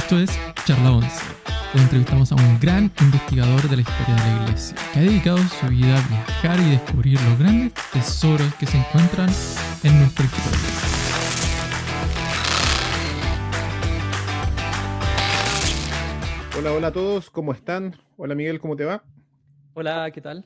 Esto es Charla 11, donde entrevistamos a un gran investigador de la historia de la Iglesia, que ha dedicado su vida a viajar y descubrir los grandes tesoros que se encuentran en nuestra historia. Hola, hola a todos, ¿cómo están? Hola Miguel, ¿cómo te va? Hola, ¿qué tal?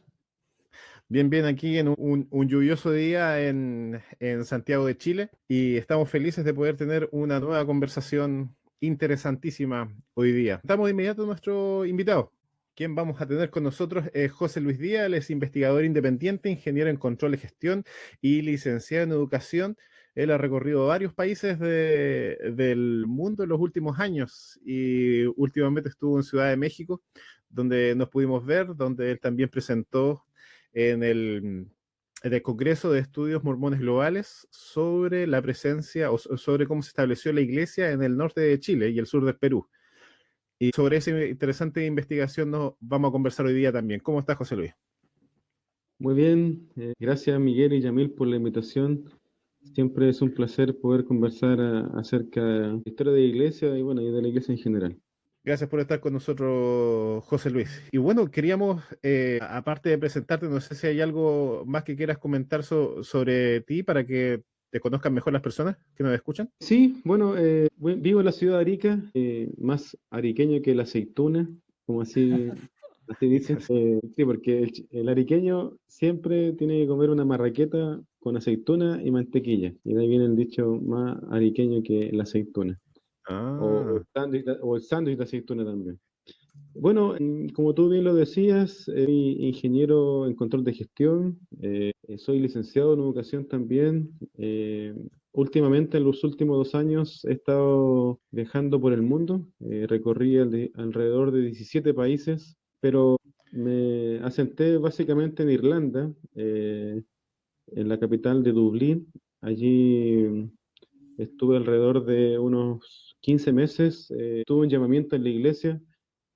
Bien, bien, aquí en un lluvioso día en Santiago de Chile y estamos felices de poder tener una nueva conversación interesantísima hoy día. Damos de inmediato a nuestro invitado. Quien vamos a tener con nosotros es José Luis Díaz, él es investigador independiente, ingeniero en control y gestión y licenciado en educación. Él ha recorrido varios países del mundo en los últimos años y últimamente estuvo en Ciudad de México, donde nos pudimos ver, donde él también presentó en el Congreso de Estudios Mormones Globales sobre la presencia o sobre cómo se estableció la iglesia en el norte de Chile y el sur del Perú. Y sobre esa interesante investigación nos vamos a conversar hoy día también. ¿Cómo estás, José Luis? Muy bien, gracias Miguel y Yamil por la invitación. Siempre es un placer poder conversar acerca de la historia de la iglesia y bueno, y de la iglesia en general. Gracias por estar con nosotros, José Luis. Y bueno, queríamos, aparte de presentarte, no sé si hay algo más que quieras comentar sobre ti para que te conozcan mejor las personas que nos escuchan. Sí, bueno, vivo en la ciudad de Arica, más ariqueño que la aceituna, como así dicen. Sí, porque el ariqueño siempre tiene que comer una marraqueta con aceituna y mantequilla. Y de ahí viene el dicho más ariqueño que la aceituna. O Ah, el sándwich de aceituna también. Bueno, como tú bien lo decías, soy ingeniero en control de gestión, soy licenciado en educación también. Últimamente, en los últimos 2 años, he estado viajando por el mundo, recorrí alrededor de 17 países, pero me asenté básicamente en Irlanda, en la capital de Dublín. Allí estuve alrededor de unos 15 meses, tuve un llamamiento en la iglesia.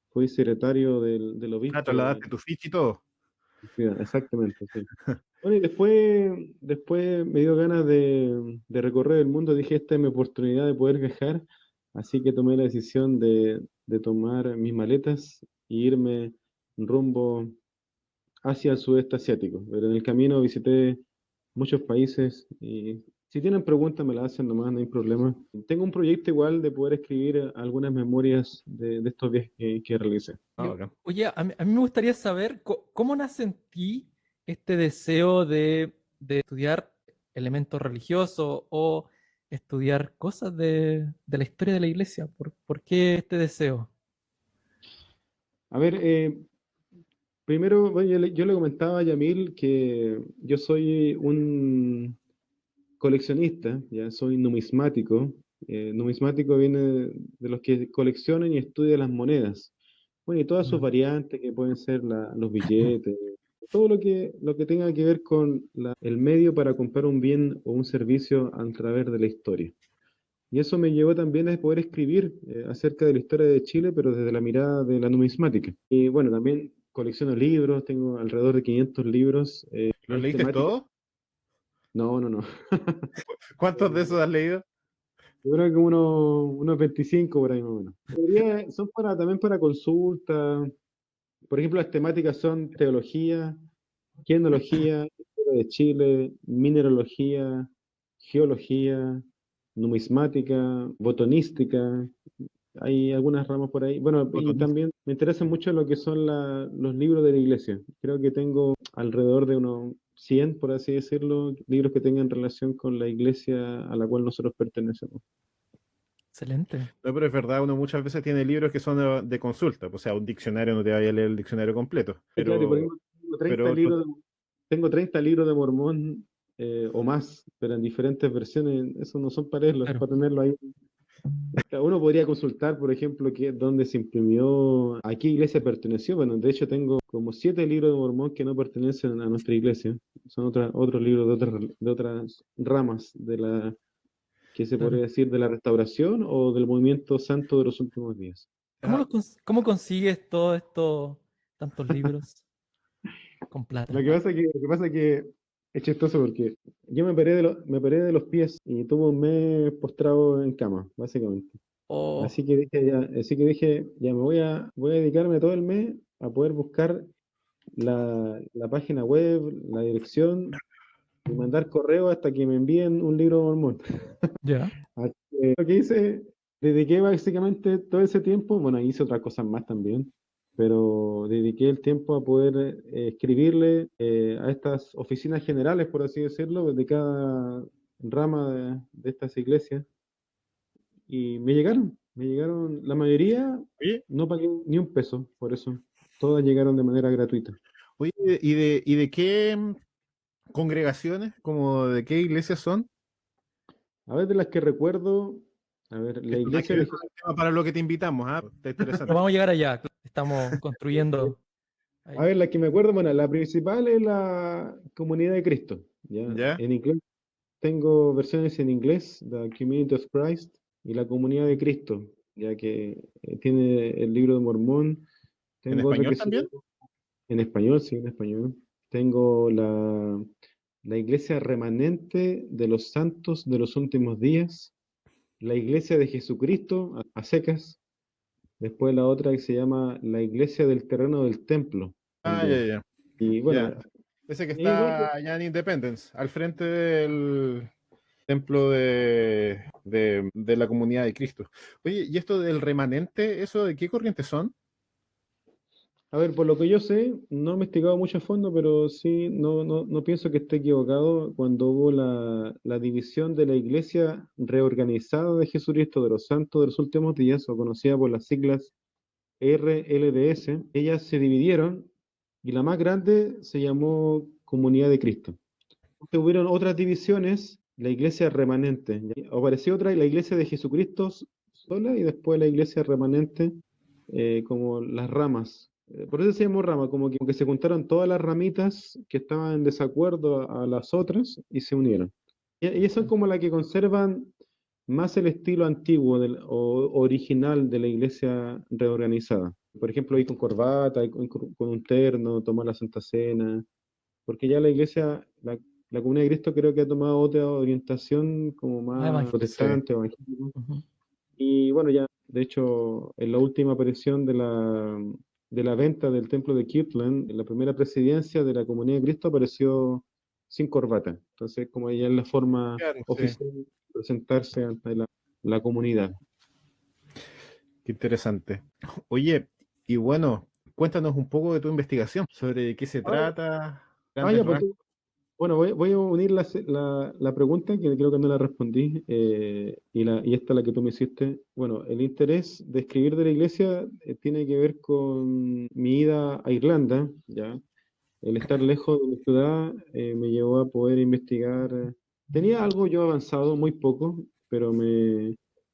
Fui secretario del obispo de trasladaste tu ficha y todo. la ciudad, exactamente, sí. Bueno, y después me dio ganas de recorrer el mundo, dije, esta es mi oportunidad de poder viajar, así que tomé la decisión de tomar mis maletas e irme rumbo hacia el sudeste asiático. Pero en el camino visité muchos países y si tienen preguntas me las hacen nomás, no hay problema. Tengo un proyecto igual de poder escribir algunas memorias de estos viajes que realicé. Ah, bacán. Oye, a mí me gustaría saber cómo nace en ti este deseo de estudiar elementos religiosos o estudiar cosas de la historia de la iglesia. ¿Por qué este deseo? A ver, primero, bueno, yo le comentaba a Yamil que yo soy un coleccionista, ya soy numismático. Numismático viene de los que coleccionan y estudian las monedas. Bueno, y todas sus Mm. variantes que pueden ser los billetes, todo lo que tenga que ver con el medio para comprar un bien o un servicio a través de la historia. Y eso me llevó también a poder escribir acerca de la historia de Chile, pero desde la mirada de la numismática. Y bueno, también colecciono libros, tengo alrededor de 500 libros. ¿Los Es leíste temática. todos? No, no, no. ¿Cuántos de esos has leído? Yo creo que unos 25 por ahí más o menos. Son también para consulta. Por ejemplo, las temáticas son teología, genealogía, historia de Chile, mineralogía, geología, numismática, botanística. Hay algunas ramas por ahí. Bueno, y Botanista. también me interesan mucho lo que son los libros de la iglesia. Creo que tengo alrededor de unos 100, por así decirlo, libros que tengan relación con la iglesia a la cual nosotros pertenecemos. Excelente. No, pero es verdad, uno muchas veces tiene libros que son de consulta, o sea, un diccionario no te vaya a leer el diccionario completo, Sí, claro, y por ejemplo, pero otro, tengo 30 libros de Mormón o más, pero en diferentes versiones. Eso no son para leerlos, es Claro. para tenerlo ahí. Cada uno podría consultar, por ejemplo, dónde se imprimió, a qué iglesia perteneció. Bueno, de hecho tengo como 7 libros de Mormón que no pertenecen a nuestra iglesia. Son otros libros de otras ramas que se podría Claro. decir, de la restauración o del movimiento santo de los últimos días. ¿Cómo, ah, cómo consigues todos estos tantos libros con Lo plata? que pasa que es chistoso porque yo me operé de los pies y tuve un mes postrado en cama, básicamente. O Así que dije, ya voy a dedicarme todo el mes a poder buscar la página web, la dirección y mandar correo hasta que me envíen un libro mormón. ya. Así que lo que hice, dediqué básicamente todo ese tiempo, bueno, hice otras cosas más también, pero dediqué el tiempo a poder escribirle a estas oficinas generales, por así decirlo, de cada rama de estas iglesias, y me llegaron, la mayoría Oye, no pagué ni un peso por eso, todas llegaron de manera gratuita. oye, ¿y de qué congregaciones, como de qué iglesias son? A ver, de las que recuerdo, a ver, la Esto nada que iglesia ver de con Jesús. el tema para lo que te invitamos, ¿ah? Está Pero interesante. vamos a llegar allá. Estamos construyendo A ahí. ver, la que me acuerdo, bueno, la principal es la Comunidad de Cristo, ¿ya? ¿Ya? En inglés tengo versiones en inglés, The Community of Christ y la Comunidad de Cristo, ya que tiene el libro de Mormón. ¿En Tengo otra español que se también? llama, en español, sí, en español. Tengo la Iglesia Remanente de los Santos de los Últimos Días, la Iglesia de Jesucristo, a secas. Después la otra que se llama la Iglesia del Terreno del Templo, Ah, ya, también. ya, Y ya. bueno, Ese que igual, está allá en Independence, al frente del templo de la comunidad de Cristo. Oye, ¿y esto del remanente, eso de qué corrientes son? a ver, por lo que yo sé, no he investigado mucho a fondo, pero sí, no pienso que esté equivocado cuando hubo la división de la Iglesia reorganizada de Jesucristo de los Santos de los Últimos Días, o conocida por las siglas RLDS. Ellas se dividieron y la más grande se llamó Comunidad de Cristo. Hubieron otras divisiones, la Iglesia Remanente, ¿ya? Apareció otra, la Iglesia de Jesucristo sola, y después la Iglesia Remanente, como las ramas. Por eso se llamó rama, como que se juntaron todas las ramitas que estaban en desacuerdo a las otras y se unieron. Y ellas son como las que conservan más el estilo antiguo o original de la iglesia reorganizada. Por ejemplo, ir con corbata, ir con un terno, tomar la Santa Cena, porque ya la iglesia, la Comunidad de Cristo, creo que ha tomado otra orientación como Ah, más Sí. protestante, evangélica. Ujú. Y bueno, ya, de hecho, en la última aparición de la venta del templo de Kirtland, en la primera presidencia de la Comunidad de Cristo apareció sin corbata. Entonces, como ya es la forma Claro, sí. oficial de presentarse ante la comunidad. Qué interesante. Oye, y bueno, cuéntanos un poco de tu investigación, sobre qué se A ver, trata, grandes ya, pues, rasgos. bueno, voy a unir la pregunta, que creo que no la respondí, y esta la que tú me hiciste. Bueno, el interés de escribir de la iglesia tiene que ver con mi ida a Irlanda, ¿ya? El estar lejos de mi ciudad me llevó a poder investigar. Tenía algo yo avanzado, muy poco, pero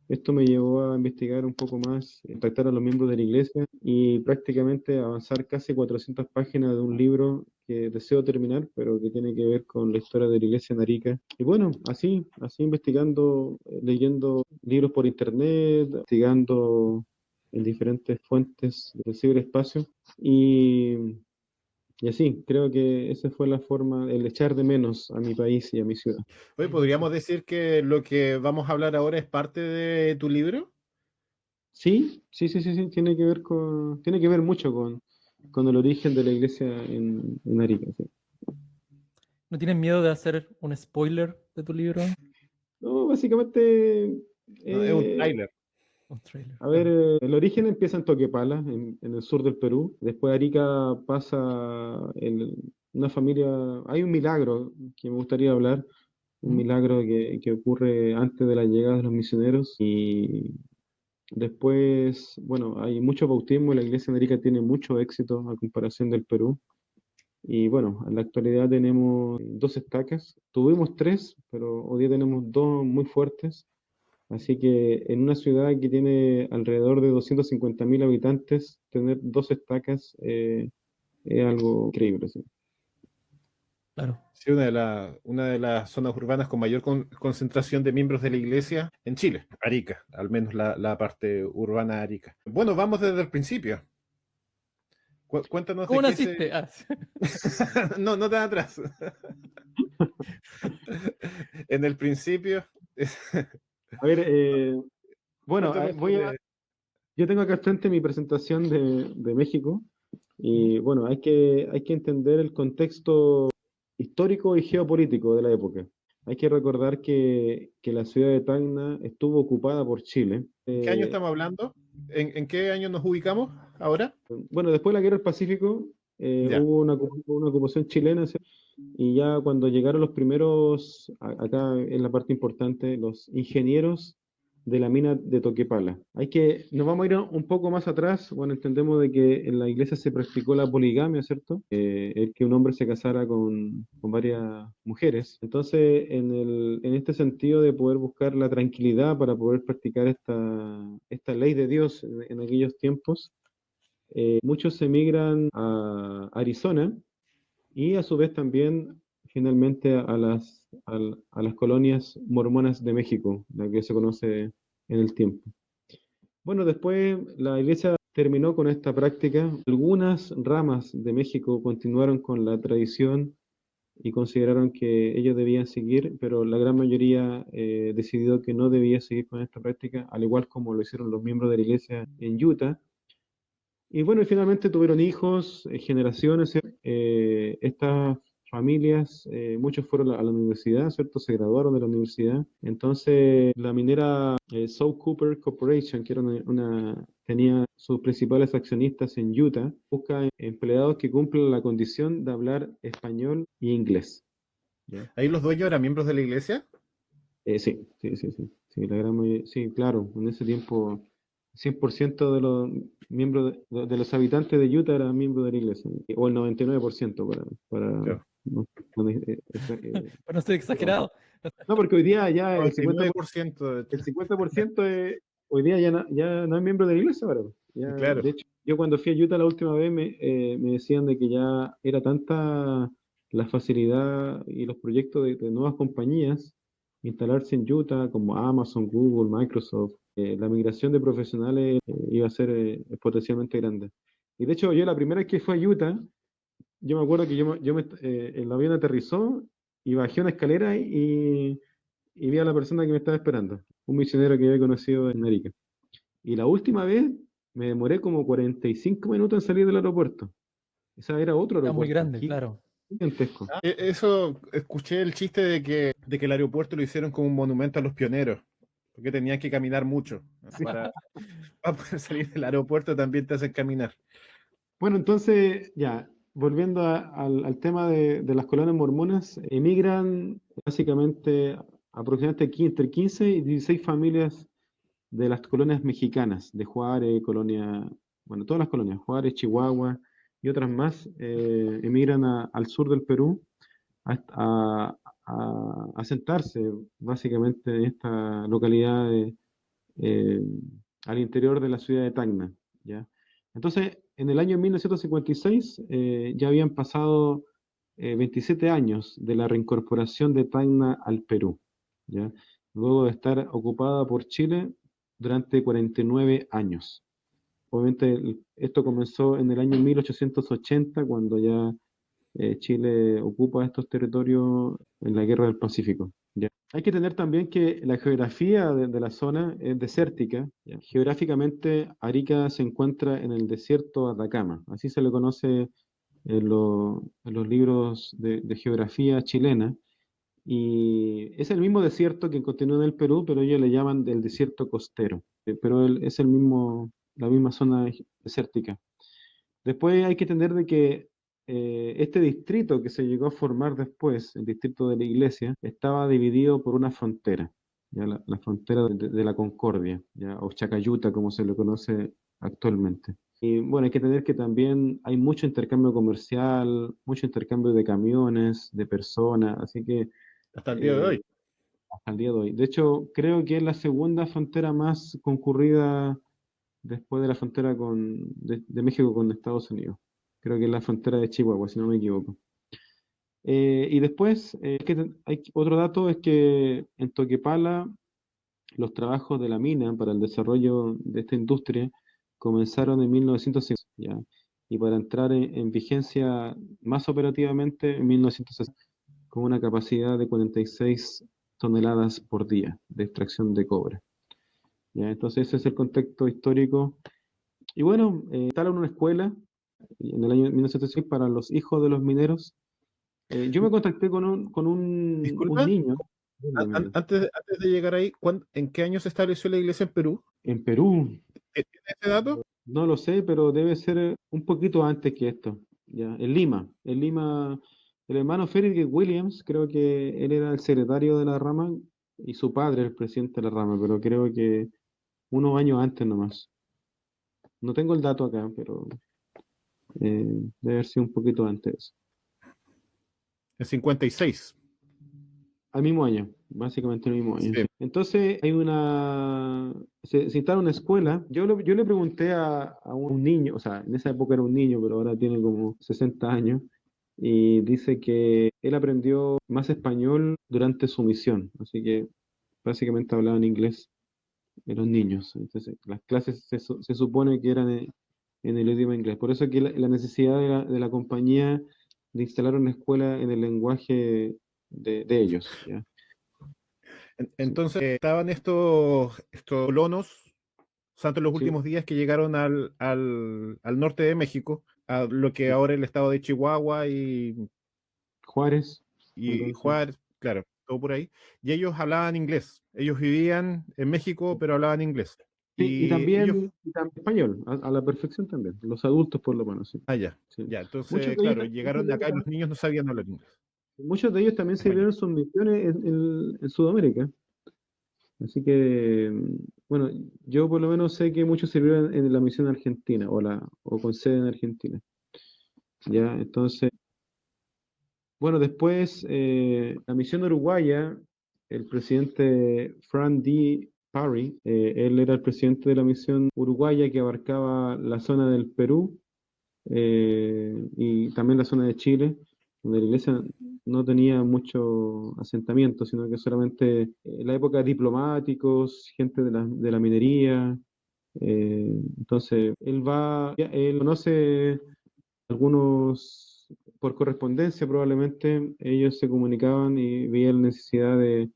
esto me llevó a investigar un poco más, contactar a los miembros de la iglesia y prácticamente avanzar casi 400 páginas de un libro que deseo terminar, pero que tiene que ver con la historia de la iglesia en Arica. Y bueno, así investigando, leyendo libros por internet, investigando en diferentes fuentes del ciberespacio. Y así, creo que esa fue la forma, el echar de menos a mi país y a mi ciudad. Oye, ¿podríamos decir que lo que vamos a hablar ahora es parte de tu libro? Sí, tiene que ver mucho con el origen de la iglesia en Arica, sí. ¿No tienes miedo de hacer un spoiler de tu libro? No, básicamente, No, es un eh, tráiler. Un trailer, a ver, claro. el origen empieza en Toquepala, en el sur del Perú. Después Arica pasa una familia, hay un milagro que me gustaría hablar, un ¿Mm? milagro que ocurre antes de la llegada de los misioneros. Y después, bueno, hay mucho bautismo, la iglesia en Arica tiene mucho éxito a comparación del Perú. Y bueno, en la actualidad tenemos dos estacas, tuvimos tres, pero hoy día tenemos dos muy fuertes. Así que en una ciudad que tiene alrededor de 250.000 habitantes, tener dos estacas es algo increíble, sí. Claro. Sí, una de las zonas urbanas con mayor concentración de miembros de la iglesia en Chile, Arica, al menos la parte urbana de Arica. Bueno, vamos desde el principio. Cuéntanos de ¿Cómo qué se... naciste? Ah, sí. No, no tan atrás. En el principio, A ver, Bueno, Cuéntanos sobre- yo tengo acá al frente mi presentación de México y bueno, hay que entender el contexto histórico y geopolítico de la época. Hay que recordar que la ciudad de Tacna estuvo ocupada por Chile. ¿Qué año estamos hablando? ¿En qué año nos ubicamos ahora? Bueno, después de la Guerra del Pacífico Ya. hubo una ocupación chilena, ¿sí? Y ya cuando llegaron los primeros, acá en la parte importante, los ingenieros de la mina de Toquepala. Nos vamos a ir un poco más atrás. Bueno, entendemos de que en la iglesia se practicó la poligamia, ¿cierto? El que un hombre se casara con varias mujeres. Entonces, en este sentido de poder buscar la tranquilidad para poder practicar esta ley de Dios en aquellos tiempos, muchos emigran a Arizona y a su vez también finalmente a las colonias mormonas de México, la que se conoce en el tiempo. Bueno, después la iglesia terminó con esta práctica. Algunas ramas de México continuaron con la tradición y consideraron que ellos debían seguir, pero la gran mayoría decidió que no debía seguir con esta práctica, al igual como lo hicieron los miembros de la iglesia en Utah. Y bueno, y finalmente tuvieron hijos, generaciones. Estas familias, muchos fueron a la universidad, ¿cierto? Se graduaron de la universidad. Entonces, la minera South Cooper Corporation, que era tenía sus principales accionistas en Utah, busca empleados que cumplan la condición de hablar español y inglés. ¿Ya? ¿Ahí los dueños eran miembros de la iglesia? Sí, sí, sí, sí. Sí, la gran mayoría, sí, claro, en ese tiempo 100% de los miembros de los habitantes de Utah eran miembros de la iglesia, o el 99% Claro. no, Para no ser exagerado. no, porque hoy día ya el 99%, de hecho. 50% hoy día ya no es miembro de la iglesia ahora. Claro. De hecho, yo cuando fui a Utah la última vez me decían de que ya era tanta la facilidad y los proyectos de nuevas compañías instalarse en Utah como Amazon, Google, Microsoft, la migración de profesionales iba a ser potencialmente grande. Y de hecho, yo la primera vez que fui a Utah, yo me acuerdo que el avión aterrizó y bajé una escalera y vi a la persona que me estaba esperando, un misionero que había conocido en Arica. Y la última vez me demoré como 45 minutos en salir del aeropuerto. Ese era otro Era muy aeropuerto, grande, claro. gigantesco. Eso, escuché el chiste de que el aeropuerto lo hicieron como un monumento a los pioneros, porque tenían que caminar mucho. Sí. Para poder salir del aeropuerto también te hacen caminar. Bueno, entonces, ya, volviendo al tema de las colonias mormonas, emigran básicamente aproximadamente entre 15 y 16 familias de las colonias mexicanas, de Juárez, bueno, todas las colonias, Juárez, Chihuahua y otras más, emigran al sur del Perú a, a- a asentarse básicamente en esta localidad eh, al interior de la ciudad de Tacna, ¿ya? Entonces, en el año 1956 ya habían pasado 27 años de la reincorporación de Tacna al Perú, ¿ya? Luego de estar ocupada por Chile durante 49 años. Obviamente esto comenzó en el año 1880, cuando ya Chile ocupa estos territorios en la Guerra del Pacífico. ¿Ya? Hay que tener también que la geografía de la zona es desértica. ¿Ya? Geográficamente, Arica se encuentra en el desierto Atacama, así se le conoce en los libros de geografía chilena. Y es el mismo desierto que continúa en el Perú, pero ellos le llaman del desierto costero. Pero es la misma zona desértica. Después hay que entender de que este distrito que se llegó a formar después, el distrito de la iglesia, estaba dividido por una frontera, ¿ya? La frontera de la Concordia, ¿ya? O Chacayuta, como se le conoce actualmente. Y bueno, hay que entender que también hay mucho intercambio comercial, mucho intercambio de camiones, de personas, así que Hasta el día de eh, hoy. hasta el día de hoy. De hecho, creo que es la segunda frontera más concurrida después de la frontera de México con Estados Unidos. Creo que es la frontera de Chihuahua, si no me equivoco. Y después, otro dato es que en Toquepala los trabajos de la mina para el desarrollo de esta industria comenzaron en 1950, ¿ya? Y para entrar en vigencia más operativamente en 1960, con una capacidad de 46 toneladas por día de extracción de cobre. ¿ya? Entonces ese es el contexto histórico. Y bueno, instalan una escuela en el año 1906 para los hijos de los mineros. Yo me contacté con un Disculpa, niño. Dime, dime. antes de llegar ahí, ¿en qué año se estableció la iglesia en Perú? En Perú, ¿Tienes ese dato? no lo sé, pero debe ser un poquito antes que esto. Ya, en Lima, el hermano Frederick Williams, creo que él era el secretario de la rama y su padre el presidente de la rama, pero creo que unos años antes nomás. No tengo el dato acá, pero debe haber sido un poquito antes. En 56. Al mismo año, básicamente el mismo año. Sí. Entonces se instala una escuela. Yo le pregunté a un niño, o sea, en esa época era un niño, pero ahora tiene como 60 años, y dice que él aprendió más español durante su misión, así que básicamente hablaban inglés en los niños. Entonces, las clases se supone que eran en el idioma inglés. Por eso que la necesidad de la compañía de instalar una escuela en el lenguaje de ellos, ¿ya? Sí, Entonces, estaban estos colonos, santos en los sí. últimos días que llegaron al norte de México, a lo que Sí. ahora es el estado de Chihuahua Juárez, y entonces. Juárez, claro, todo por ahí. Y ellos hablaban inglés. Ellos vivían en México, pero hablaban inglés. Sí, y Y ellos, también español, a la perfección también. Los adultos por lo menos, sí. ya, Sí. ya. Muchos Entonces, de ellos, claro, llegaron acá y los niños no sabían hablar inglés, muchos de ellos también español. sirvieron sus misiones en Sudamérica. Así que, bueno, yo por lo menos sé que muchos sirvieron en la misión argentina o con sede en Argentina. Ya, entonces, bueno, después la misión uruguaya, el presidente Frank D. Parry, él era el presidente de la misión uruguaya que abarcaba la zona del Perú y también la zona de Chile, donde la iglesia no tenía mucho asentamiento, sino que solamente en la época diplomáticos, gente de la minería. Entonces, él conoce algunos por correspondencia probablemente, ellos se comunicaban y veían la necesidad de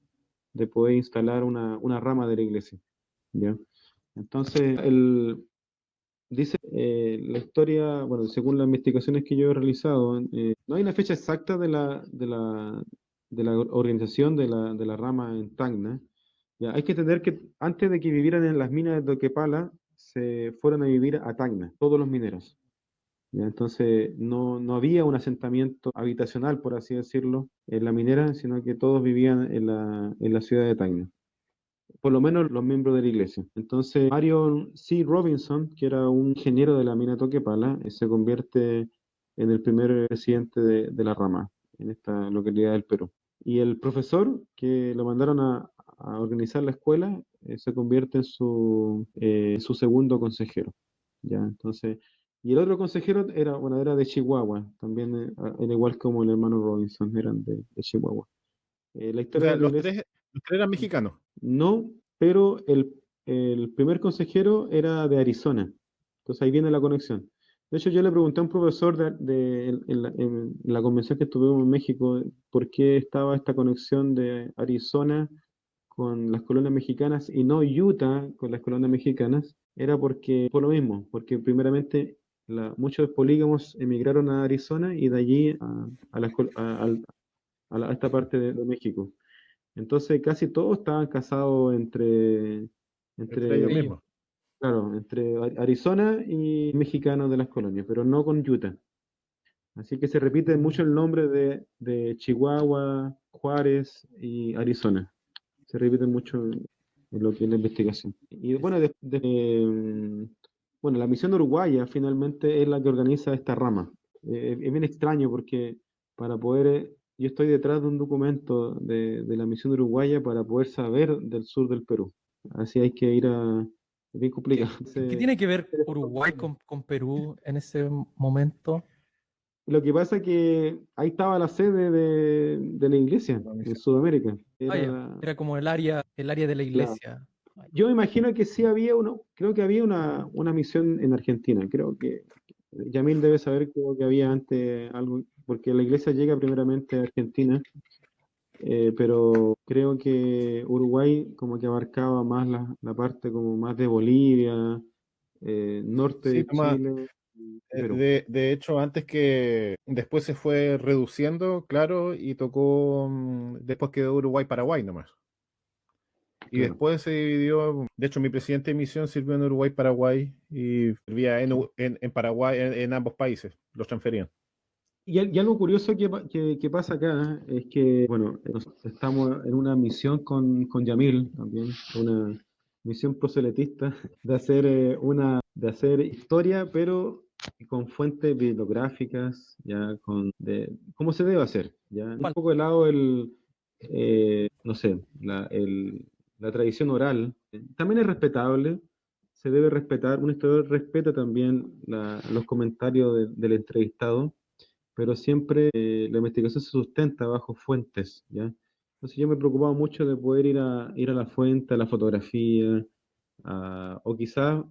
poder instalar una rama de la iglesia, ¿ya? Entonces, dice la historia, bueno, según las investigaciones que yo he realizado, no hay una fecha exacta de la organización de la rama en Tacna. Ya, hay que entender que antes de que vivieran en las minas de Toquepala, se fueron a vivir a Tacna, todos los mineros. ¿Ya? Entonces no había un asentamiento habitacional, por así decirlo, en la minera, sino que todos vivían en la ciudad de Tacna, por lo menos los miembros de la iglesia. Entonces Marion C. Robinson, que era un ingeniero de la mina Toquepala, se convierte en el primer presidente de la rama en esta localidad del Perú. Y el profesor que lo mandaron a organizar la escuela se convierte en su segundo consejero. ¿Ya? Entonces, y el otro consejero era de Chihuahua, también era igual como el hermano Robinson, eran de Chihuahua. La O historia sea, de la iglesia, los tres eran mexicanos. no, pero el primer consejero era de Arizona. Entonces ahí viene la conexión. De hecho, yo le pregunté a un profesor en la convención que estuvimos en México por qué estaba esta conexión de Arizona con las colonias mexicanas y no Utah con las colonias mexicanas. Era por lo mismo, porque primeramente muchos polígamos emigraron a Arizona y de allí a esta parte de México. Entonces casi todos estaban casados entre, Entre ellos entre, Ellos. mismos. claro, entre Arizona y mexicanos de las colonias, pero no con Utah. Así que se repite mucho el nombre de Chihuahua, Juárez y Arizona. Se repite mucho en lo que es la investigación. Y bueno, bueno, la misión uruguaya finalmente es la que organiza esta rama. Es bien extraño porque para poder, yo estoy detrás de un documento de la misión uruguaya para poder saber del sur del Perú. Así hay que ir es bien complicado. ¿Qué tiene que ver Uruguay con Perú en ese momento? Lo que pasa es que ahí estaba la sede de la iglesia en Sudamérica. Ya. Era como el área de la Claro. iglesia. Yo imagino que sí creo que había una misión en Argentina. Creo que Yamil debe saber, creo que había antes algo, porque la iglesia llega primeramente a Argentina pero creo que Uruguay como que abarcaba más la parte como más de Bolivia, norte Sí, de Chile y Perú. de hecho, antes que después se fue reduciendo, claro, y tocó, después quedó Uruguay-Paraguay nomás. Y Claro. después se dividió, de hecho mi presidente de misión sirvió en Uruguay-Paraguay y servía en Paraguay, en ambos países, los transferían. Y algo curioso que pasa acá es que, bueno, estamos en una misión con Yamil también, una misión proselitista de hacer de hacer historia, pero con fuentes bibliográficas, ya cómo se debe hacer, ya un ¿Cuál? poco de lado no sé, la tradición oral, también es respetable, se debe respetar, un historiador respeta también los comentarios del entrevistado, pero siempre la investigación se sustenta bajo fuentes, ¿ya? Entonces yo me he preocupado mucho de poder ir a la fuente, a la fotografía, o quizás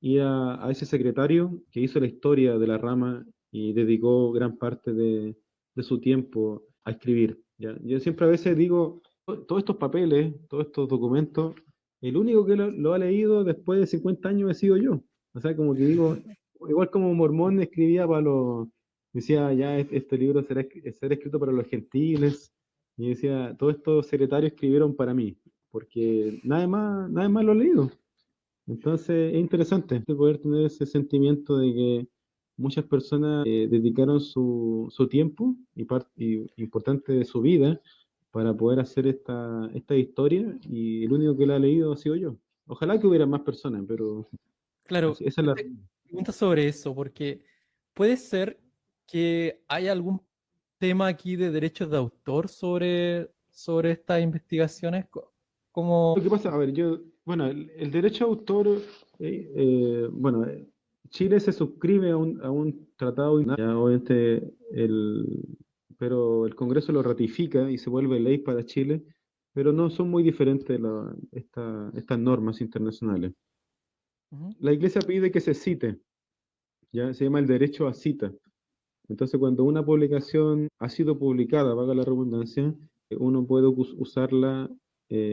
ir a ese secretario que hizo la historia de la rama y dedicó gran parte de su tiempo a escribir, ¿ya? Yo siempre a veces digo, todos estos papeles, todos estos documentos, el único que lo ha leído después de 50 años he sido yo. O sea, como que digo, igual como Mormón escribía para los decía, ya este libro será escrito para los gentiles. Y decía, todos estos secretarios escribieron para mí, porque nadie más lo ha leído. Entonces es interesante poder tener ese sentimiento de que muchas personas dedicaron su tiempo y importante de su vida para poder hacer esta historia y el único que la ha leído ha sido yo. Ojalá que hubiera más personas, pero Claro, esa es la... te pregunto sobre eso, porque puede ser que haya algún tema aquí de derechos de autor sobre estas investigaciones, Lo como, que pasa, a ver, bueno, el derecho a autor, bueno, Chile se suscribe a un tratado, ya, obviamente, pero el Congreso lo ratifica y se vuelve ley para Chile, pero no son muy diferentes estas normas internacionales. Ujú. La Iglesia pide que se cite, ya se llama el derecho a cita. Entonces, cuando una publicación ha sido publicada, valga la redundancia, uno puede usarla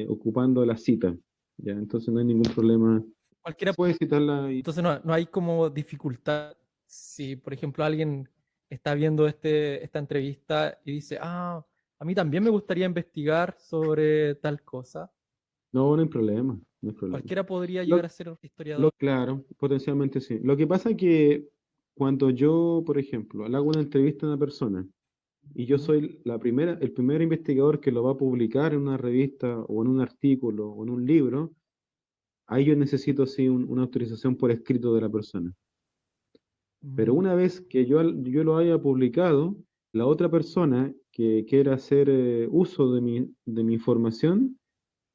ocupando la cita. ¿Ya? Entonces no hay ningún problema. Cualquiera, Puede citarla y... entonces no hay como dificultad si, por ejemplo, alguien está viendo esta entrevista y dice, a mí también me gustaría investigar sobre tal cosa. No, no hay problema, no hay problema. Cualquiera podría Lo, llegar a ser historiador. claro, potencialmente sí. Lo que pasa es que cuando yo, por ejemplo, le hago una entrevista a una persona y yo Ujú. soy el primer investigador que lo va a publicar en una revista o en un artículo o en un libro, ahí yo necesito sí una autorización por escrito de la persona. Pero Mm, una vez que yo lo haya publicado, la otra persona que quiera hacer uso de mi información,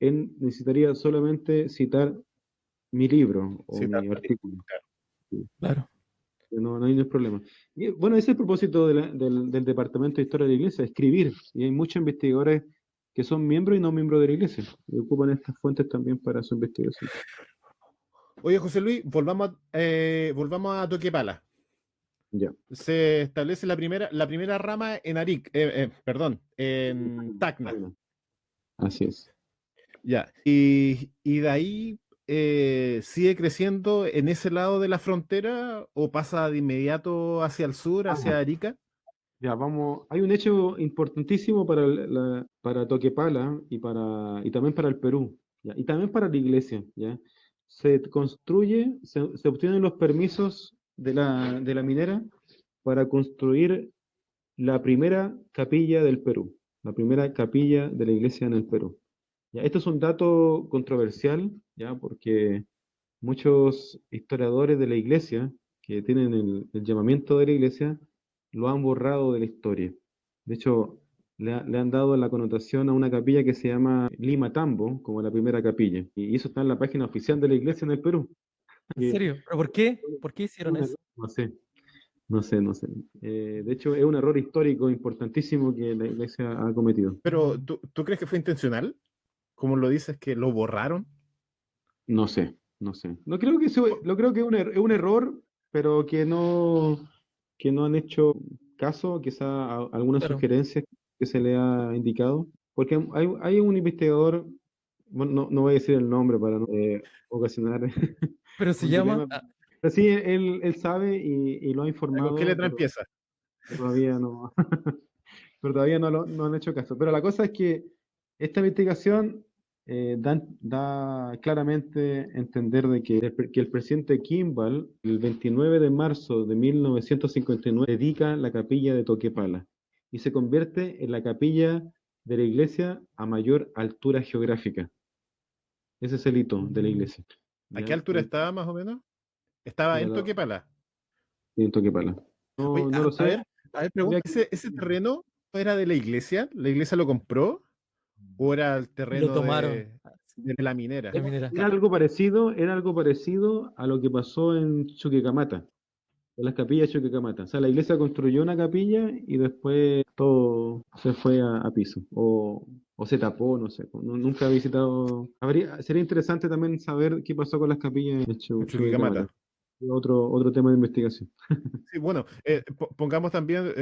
él necesitaría solamente citar mi libro o Sí, mi artículo. claro. Sí, claro. no hay problema. Y, bueno, ese es el propósito del Departamento de Historia de la Iglesia, escribir. Y hay muchos investigadores que son miembros y no miembros de la Iglesia. Y ocupan estas fuentes también para su investigación. Oye, José Luis, volvamos a Toquepala. Ya. Se establece la primera rama en Aric, perdón, en Tacna. Así es. Ya. Y de ahí sigue creciendo en ese lado de la frontera o pasa de inmediato hacia el sur, hacia Arica. Ya, vamos. Hay un hecho importantísimo para Toquepala y también para el Perú, ¿ya? Y también para la iglesia, ¿ya? Se obtienen los permisos de la minera para construir la primera capilla del Perú, la primera capilla de la iglesia en el Perú. ¿Ya? Esto es un dato controversial, ¿ya? Porque muchos historiadores de la iglesia, que tienen el llamamiento de la iglesia, lo han borrado de la historia. De hecho, le han dado la connotación a una capilla que se llama Lima Tambo, como la primera capilla. Y eso está en la página oficial de la iglesia en el Perú. ¿En Que serio? ¿Pero por qué? ¿Por qué hicieron eso? no sé, no sé. De hecho, es un error histórico importantísimo que la iglesia ha cometido. Pero ¿tú crees que fue intencional? Como lo dices, que lo borraron. No sé, no sé. No creo que lo creo que es un error, pero que no han hecho caso, quizá a algunas Claro. sugerencias que se le ha indicado. porque hay un investigador, bueno, no voy a decir el nombre para no ocasionar Pero se un llama. dilema, pero sí, él sabe y lo ha ¿Con qué informado, letra empieza? todavía no, pero todavía no han hecho caso. Pero la cosa es que esta investigación da claramente a entender de que el presidente Kimball, el 29 de marzo de 1959, dedica la capilla de Toquepala y se convierte en la capilla de la iglesia a mayor altura geográfica. Ese es el hito de la iglesia. ¿A qué ¿Ya? altura estaba más o menos? Estaba Mira, en Toquepala. en Toquepala. Oye, No lo sé. pregunta, Tendría ¿ese terreno era de la iglesia? ¿La iglesia lo compró? ¿O era el Y lo terreno tomaron. de la minera? La minera. Era algo parecido a lo que pasó en Chuquicamata, en las capillas de Chuquicamata. O sea, la iglesia construyó una capilla y después todo se fue a piso. O se tapó, no sé. Nunca he visitado. Sería interesante también saber qué pasó con las capillas de En Chuquicamata. Chuquicamata. Otro tema de investigación. Sí, bueno, pongamos también,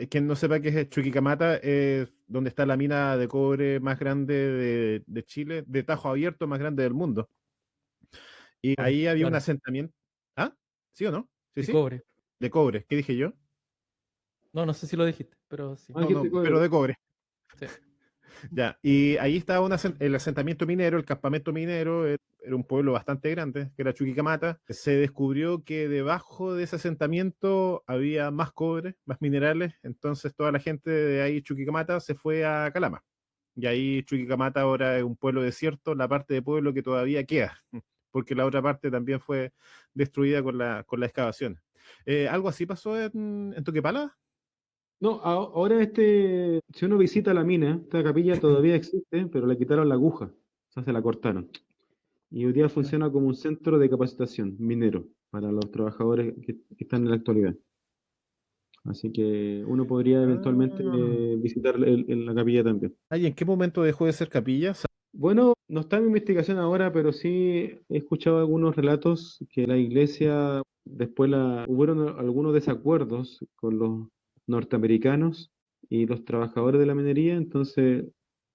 quien no sepa qué es Chuquicamata, es donde está la mina de cobre más grande de Chile, de tajo abierto más grande del mundo. Y ahí había un Claro, asentamiento. ¿Ah? ¿Sí o no? Sí, de sí. cobre. De cobre. ¿Qué dije yo? No sé si lo dijiste, pero sí. Ah, No, dijiste no, pero de cobre. Sí. Ya, y ahí estaba el asentamiento minero, el campamento minero, era un pueblo bastante grande, que era Chuquicamata. Se descubrió que debajo de ese asentamiento había más cobre, más minerales, entonces toda la gente de ahí, Chuquicamata, se fue a Calama. Y ahí Chuquicamata ahora es un pueblo desierto, la parte de pueblo que todavía queda, porque la otra parte también fue destruida con la excavación. ¿Algo así pasó en Toquepala? No, ahora si uno visita la mina, esta capilla todavía existe, pero le quitaron la aguja, o sea, se la cortaron. Y hoy día funciona como un centro de capacitación minero para los trabajadores que están en la actualidad. Así que uno podría eventualmente Ah. visitar la capilla también. ¿Y en qué momento dejó de ser capilla? Bueno, no está en mi investigación ahora, pero sí he escuchado algunos relatos que la iglesia, hubieron algunos desacuerdos con los norteamericanos y los trabajadores de la minería. Entonces,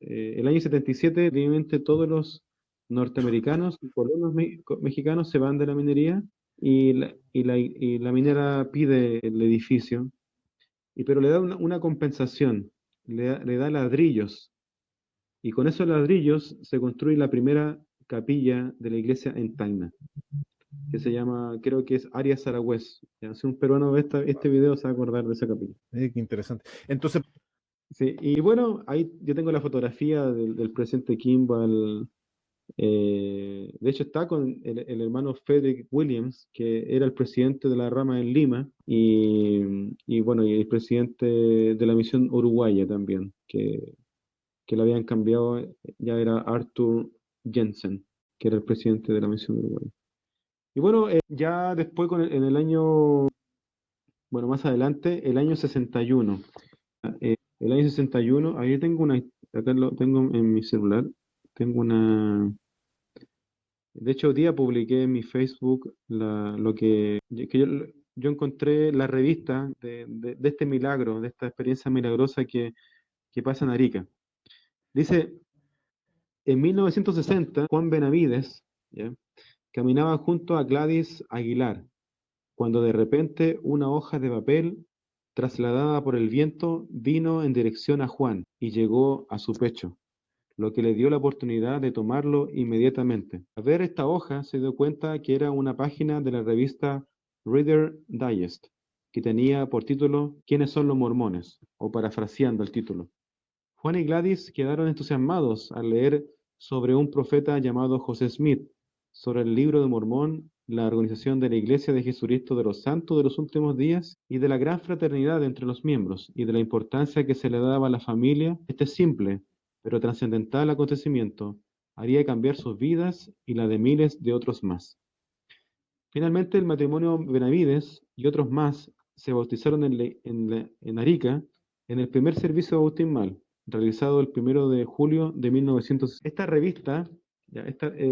el año 77, obviamente todos los norteamericanos y colonos mexicanos se van de la minería y la minera pide el edificio, pero le da una compensación, le da ladrillos y con esos ladrillos se construye la primera capilla de la iglesia en Tacna, que se llama, creo que es Arias Saragüez. Ya, si un peruano ve este video se va a acordar de esa capilla. Qué interesante. Entonces, Sí, y bueno, ahí yo tengo la fotografía del presidente Kimball. De hecho, está con el hermano Frederick Williams, que era el presidente de la rama en Lima, y bueno, y el presidente de la misión uruguaya también, que lo habían cambiado, ya era Arthur Jensen, que era el presidente de la misión uruguaya. Y bueno, ya después en el año, bueno, más adelante, el año 61. El año 61, ahí tengo acá lo tengo en mi celular, tengo de hecho, hoy día publiqué en mi Facebook yo encontré la revista de este milagro, de esta experiencia milagrosa que pasa en Arica. Dice, en 1960, Juan Benavides, ¿ya?, caminaba junto a Gladys Aguilar, cuando de repente una hoja de papel, trasladada por el viento, vino en dirección a Juan y llegó a su pecho, lo que le dio la oportunidad de tomarlo inmediatamente. Al ver esta hoja, se dio cuenta que era una página de la revista Reader Digest, que tenía por título ¿Quiénes son los mormones?, o parafraseando el título. Juan y Gladys quedaron entusiasmados al leer sobre un profeta llamado José Smith, sobre el libro de Mormón, la organización de la Iglesia de Jesucristo de los Santos de los Últimos Días y de la gran fraternidad entre los miembros y de la importancia que se le daba a la familia. Este simple pero trascendental acontecimiento haría cambiar sus vidas y la de miles de otros más. Finalmente, el matrimonio Benavides y otros más se bautizaron en Arica en el primer servicio bautismal, realizado el 1 de julio de 1960. Esta revista,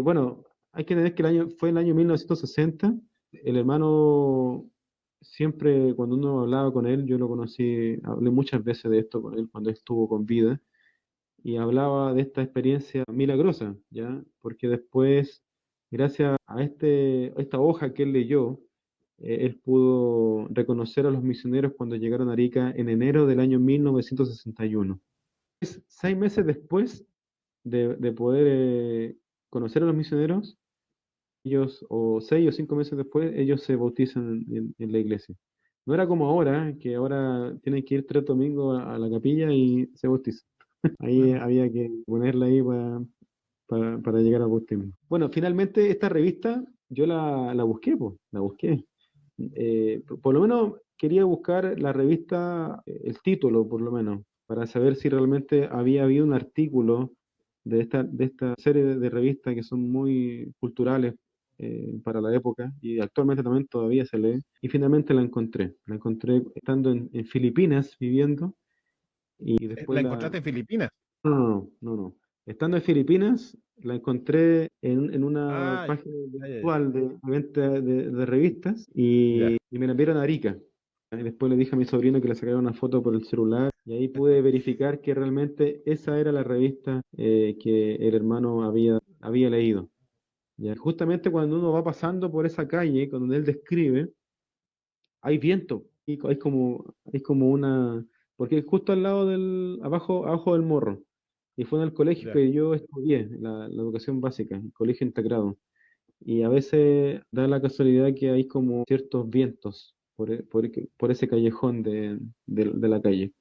bueno, hay que entender que fue el año 1960. El hermano, siempre cuando uno hablaba con él, yo lo conocí, hablé muchas veces de esto con él cuando estuvo con vida. y hablaba de esta experiencia milagrosa, ¿ya? Porque después, gracias a esta hoja que él leyó, él pudo reconocer a los misioneros cuando llegaron a Arica en enero del año 1961. 6 meses después de poder conocer a los misioneros, ellos, o 6 o 5 meses después, ellos se bautizan en la iglesia. No era como ahora, que ahora tienen que ir 3 domingos a la capilla y se bautizan. Ahí había que ponerla ahí para llegar al bautismo. Bueno, finalmente esta revista yo la busqué, pues, la busqué. Por lo menos quería buscar la revista, el título por lo menos, para saber si realmente había habido un artículo de esta serie de revistas que son muy culturales para la época y actualmente también todavía se lee. Y finalmente la encontré. La encontré estando en Filipinas viviendo y después ¿La la... encontraste en Filipinas? No. Estando en Filipinas, la encontré en una Ah, página ya, ya, ya. virtual de venta de revistas Ya. y me la enviaron a Arica. Y después le dije a mi sobrino que le sacara una foto por el celular y ahí pude verificar que realmente esa era la revista que el hermano había leído. Ya. Justamente cuando uno va pasando por esa calle, cuando él describe, hay viento, y hay como una, porque es justo al lado abajo del morro, y fue en el colegio Ya. que yo estudié, la educación básica, el colegio integrado, y a veces da la casualidad que hay como ciertos vientos por ese callejón de la calle.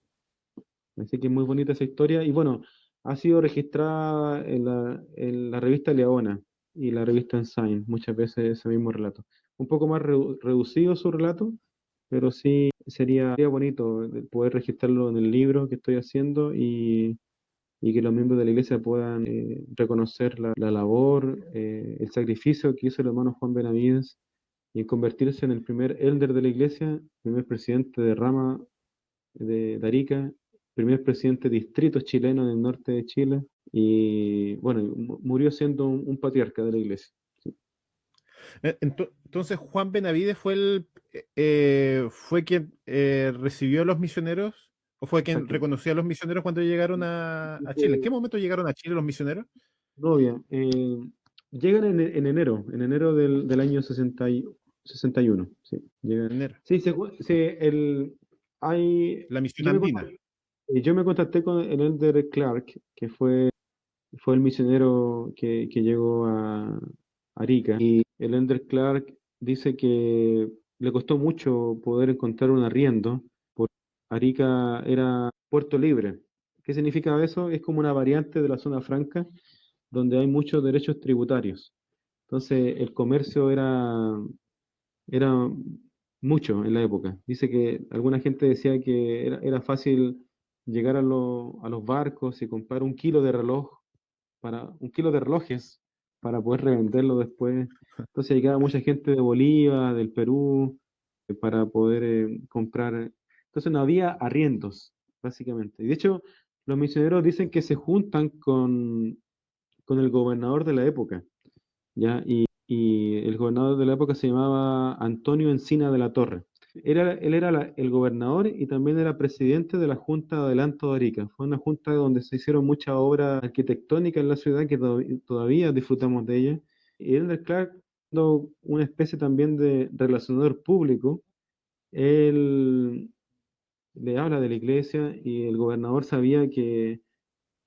Así que es muy bonita esa historia, y bueno, ha sido registrada en la revista Leona y la revista Ensign, muchas veces ese mismo relato. Un poco más reducido su relato, pero sí sería bonito poder registrarlo en el libro que estoy haciendo y que los miembros de la iglesia puedan reconocer la labor, el sacrificio que hizo el hermano Juan Benavides y en convertirse en el primer elder de la iglesia, primer presidente de rama de Arica, primer presidente de distrito chileno en el norte de Chile y bueno, murió siendo un patriarca de la iglesia. Sí. Entonces, Juan Benavides fue quien recibió a los misioneros, o fue quien Exacto. reconoció a los misioneros cuando llegaron a Chile. ¿En qué momento llegaron a Chile los misioneros? Novia. Llegan en enero del año 61. Sí, llegan. Enero. Sí, La misión yo me andina. contacté, yo me contacté con el elder Clark, que fue el misionero que llegó a Arica. Y el elder Clark dice que le costó mucho poder encontrar un arriendo, porque Arica era puerto libre. ¿Qué significa eso? Es como una variante de la zona franca donde hay muchos derechos tributarios. Entonces, el comercio era mucho en la época. Dice que alguna gente decía que era fácil llegar a los barcos y comprar un kilo de relojes para poder revenderlo después. Entonces llegaba mucha gente de Bolivia, del Perú, para poder comprar. Entonces no había arriendos, básicamente. Y de hecho, los misioneros dicen que se juntan con el gobernador de la época, ¿ya? Y el gobernador de la época se llamaba Antonio Encina de la Torre. Él era el gobernador y también era presidente de la Junta de Adelanto de Arica. Fue una junta donde se hicieron muchas obras arquitectónicas en la ciudad que todavía disfrutamos de ellas. Y Elder Clark, siendo una especie también de relacionador público, él le habla de la iglesia y el gobernador sabía que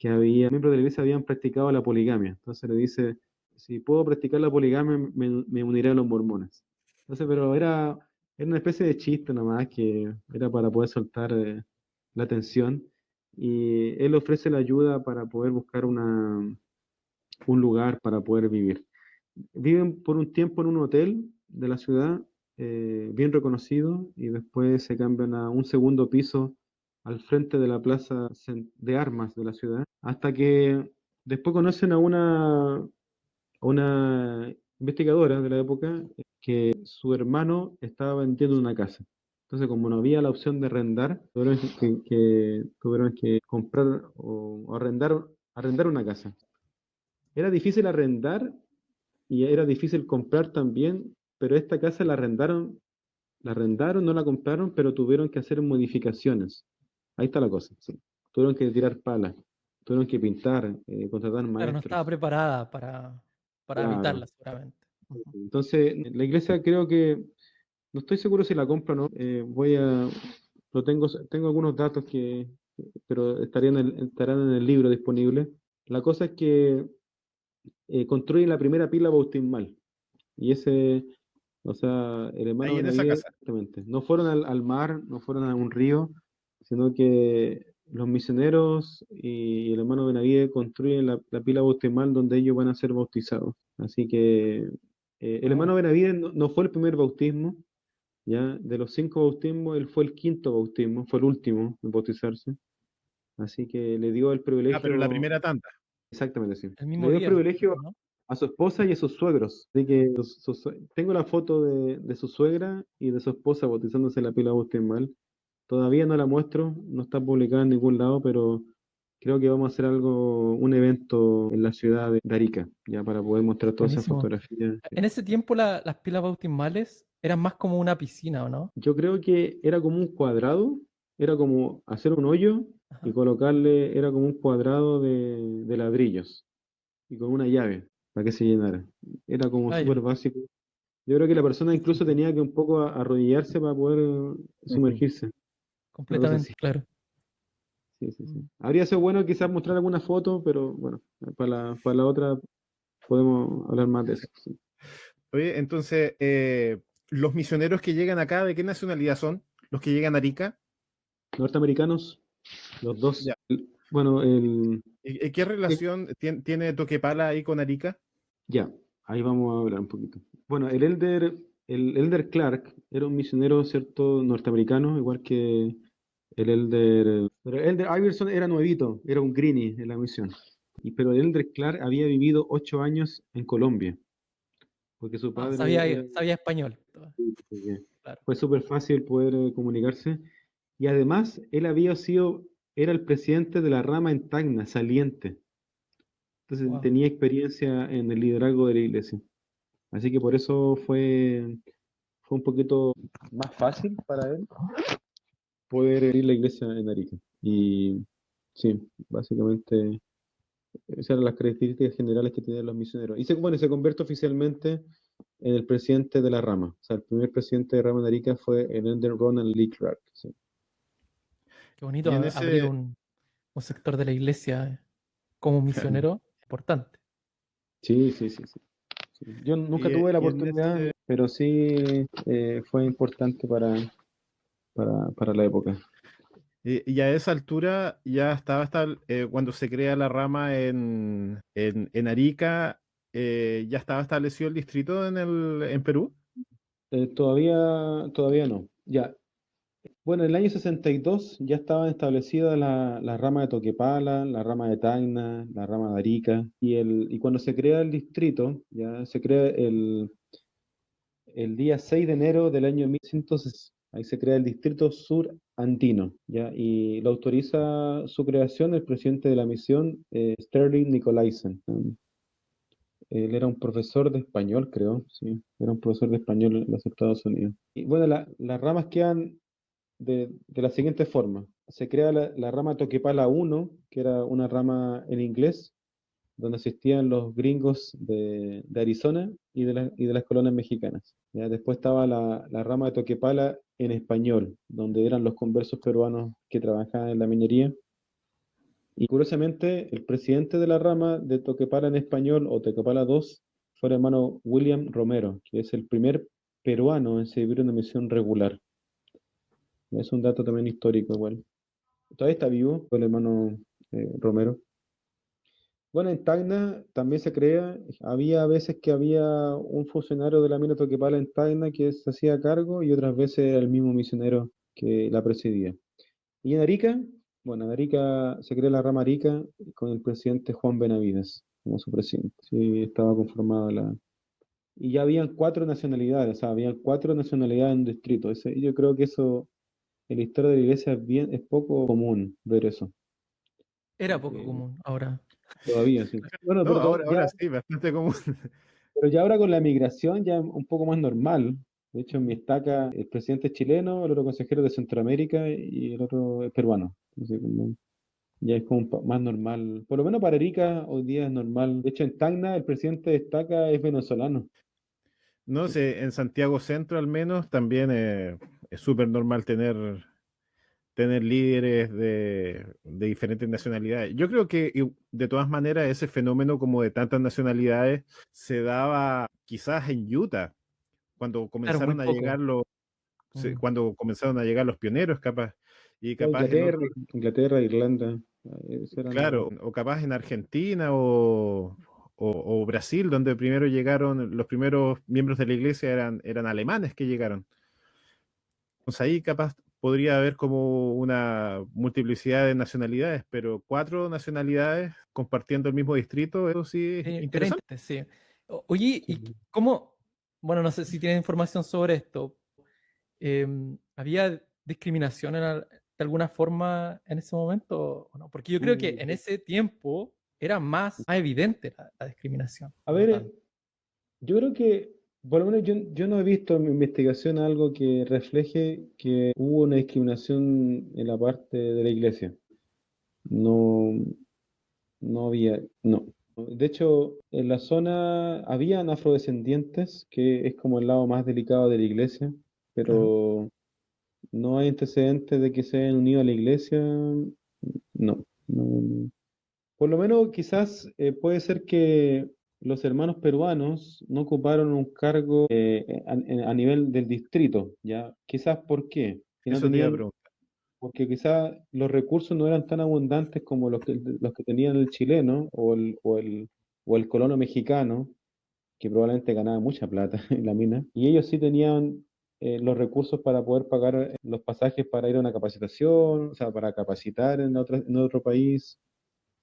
había miembros de la iglesia habían practicado la poligamia. Entonces le dice, si puedo practicar la poligamia, me uniré a los mormones. Entonces, pero era una especie de chiste nomás que era para poder soltar la tensión. Y él ofrece la ayuda para poder buscar un lugar para poder vivir. Viven por un tiempo en un hotel de la ciudad, bien reconocido, y después se cambian a un segundo piso al frente de la plaza de armas de la ciudad, hasta que después conocen a una investigadora de la época que su hermano estaba vendiendo una casa. Entonces, como no había la opción de arrendar, tuvieron que comprar o arrendar una casa. Era difícil arrendar y era difícil comprar también, pero esta casa la arrendaron, no la compraron, pero tuvieron que hacer modificaciones. Ahí está la cosa, sí. Tuvieron que tirar palas. tuvieron que pintar, contratar Claro, no maestros. estaba preparada para Claro. habitarla, seguramente. Ujú. Entonces, la iglesia creo que, no estoy seguro si la compro o no, tengo algunos datos pero estarán en el libro disponible. La cosa es que construyen la primera pila bautismal. Y o sea, el hermano Ahí en esa Benavides, casa. exactamente, no fueron al mar, no fueron a un río, sino que los misioneros y el hermano Benavides construyen la pila bautismal donde ellos van a ser bautizados. Así que el Oh, hermano Benavides no fue el primer bautismo, ya de los 5 bautismos, él fue el quinto bautismo, fue el último en bautizarse. Así que le dio el Ah, pero la privilegio, primera tanda. exactamente sí, el le mismo dio el día, privilegio ¿no? a su esposa y a sus suegros. Así que tengo la foto de su suegra y de su esposa bautizándose en la pila bautismal. Todavía no la muestro, no está publicada en ningún lado, pero creo que vamos a hacer un evento en la ciudad de Arica, ya para poder mostrar todas esas Buenísimo. fotografías. En ese tiempo las pilas bautismales eran más como una piscina, ¿o no? Yo creo que era como un cuadrado, era como hacer un hoyo y Ajá. colocarle, era como un cuadrado de ladrillos y con una llave para que se llenara. Era como Ah, ya. súper básico. Yo creo que la persona Sí, sí, incluso tenía que un poco arrodillarse para poder Ujú. sumergirse. Una cosa así. completamente, claro. Sí, sí, sí. Mm. Habría sido bueno quizás mostrar alguna foto, pero bueno, para la otra podemos hablar más de eso. Sí. Oye, entonces, los misioneros que llegan acá, ¿de qué nacionalidad son? Los que llegan a Arica. Norteamericanos, los dos. Ya. Bueno, ¿Qué relación tiene Toquepala ahí con Arica? ya, ahí vamos a hablar un poquito. Bueno, el Elder Clark era un misionero, ¿cierto? Norteamericano, igual que el Elder. Pero el Elder Iverson era nuevito, era un greenie en la misión. Pero el Elder Clark había vivido 8 años en Colombia, porque su Ah, padre era. sabía español. que Claro. Fue súper fácil poder comunicarse. Y además, era el presidente de la rama en Tacna, saliente. Entonces Wow. tenía experiencia en el liderazgo de la iglesia. Así que por eso fue un poquito más fácil para él poder ir a la iglesia en Arica. Y sí, básicamente esas eran las características generales que tenían los misioneros. Y se convierte oficialmente en el presidente de la rama. O sea, el primer presidente de rama de Arica fue el Elder Ronald Lee Clark. Sí. Qué bonito Y en abrir ese, un sector de la iglesia como misionero importante. Sí, sí, sí, sí. Sí. Yo nunca tuve la y en oportunidad, ese, pero sí fue importante para la época. y a esa altura ya estaba hasta cuando se crea la rama en Arica, ya estaba establecido el distrito en Perú. Todavía no. Ya. Bueno, en el año 62 ya estaban establecidas la rama de Toquepala, la rama de Tacna, la rama de Arica, y cuando se crea el distrito, ya se crea el día 6 de enero del año 1160. Ahí se crea el Distrito Sur Andino, ¿ya? Y lo autoriza su creación el presidente de la misión, Sterling Nicolaisen. Él era un profesor de español, creo, sí, era un profesor de español en los Estados Unidos. Y bueno, las ramas quedan de la siguiente forma. Se crea la rama Toquepala 1, que era una rama en inglés, donde asistían los gringos de Arizona y de las colonias mexicanas. ¿Ya? Después estaba la rama de Toquepala en español, donde eran los conversos peruanos que trabajaban en la minería. Y curiosamente, el presidente de la rama de Toquepala en español, o Toquepala 2, fue el hermano William Romero, que es el primer peruano en servir una misión regular. Es un dato también histórico igual. Todavía está vivo, fue el hermano Romero. Bueno, en Tacna también se crea, había veces que había un funcionario de la mina Toquepala en Tacna que se hacía cargo y otras veces era el mismo misionero que la presidía. Y en Arica, bueno, en Arica se crea la rama Arica con el presidente Juan Benavides como su presidente. Sí, estaba conformada la. Y ya habían 4 nacionalidades, o sea, habían 4 nacionalidades en un distrito. Yo creo que eso en la historia de la iglesia es poco común ver eso. Era poco Eh, común. Ahora, Todavía, sí. Bueno, No, pero ahora sí, bastante común. Pero ya ahora con la migración ya es un poco más normal. De hecho, en mi estaca, el presidente es chileno, el otro consejero de Centroamérica y el otro es peruano. Así como- Ya es como más normal. Por lo menos para Arica hoy día es normal. De hecho, en Tacna el presidente destaca es venezolano. No sé, en Santiago Centro al menos también es súper normal tener líderes de diferentes nacionalidades. Yo creo que de todas maneras ese fenómeno como de tantas nacionalidades se daba quizás en Utah, cuando Claro, muy comenzaron a llegar poco. Mm. cuando comenzaron a llegar los pioneros, capaz, y O capaz en Inglaterra, otros, Inglaterra, Irlanda. Esos eran claro, o capaz en Argentina o Brasil, donde primero llegaron, los primeros miembros de la iglesia eran alemanes que llegaron. Entonces ahí capaz podría haber como una multiplicidad de nacionalidades, pero 4 nacionalidades compartiendo el mismo distrito, eso sí es Sí, era interesante. sí. Oye, ¿y Sí. cómo? Bueno, no sé si tienes información sobre esto. ¿Había discriminación de alguna forma en ese momento o no? Porque yo creo que en ese tiempo era más evidente la discriminación, A por lo ver, tanto. yo creo que, por lo menos yo no he visto en mi investigación algo que refleje que hubo una discriminación en la parte de la iglesia. No, no había, no. De hecho, en la zona habían afrodescendientes, que es como el lado más delicado de la iglesia, Claro. pero no hay antecedentes de que se hayan unido a la iglesia. No, no. Por lo menos quizás puede ser que los hermanos peruanos no ocuparon un cargo a nivel del distrito, ¿ya? Quizás ¿por qué? Que no Eso te iba a tenían, preguntar. porque quizás los recursos no eran tan abundantes como los que tenían el chileno o el colono mexicano, que probablemente ganaba mucha plata en la mina, y ellos sí tenían los recursos para poder pagar los pasajes para ir a una capacitación, o sea, para capacitar en otro país,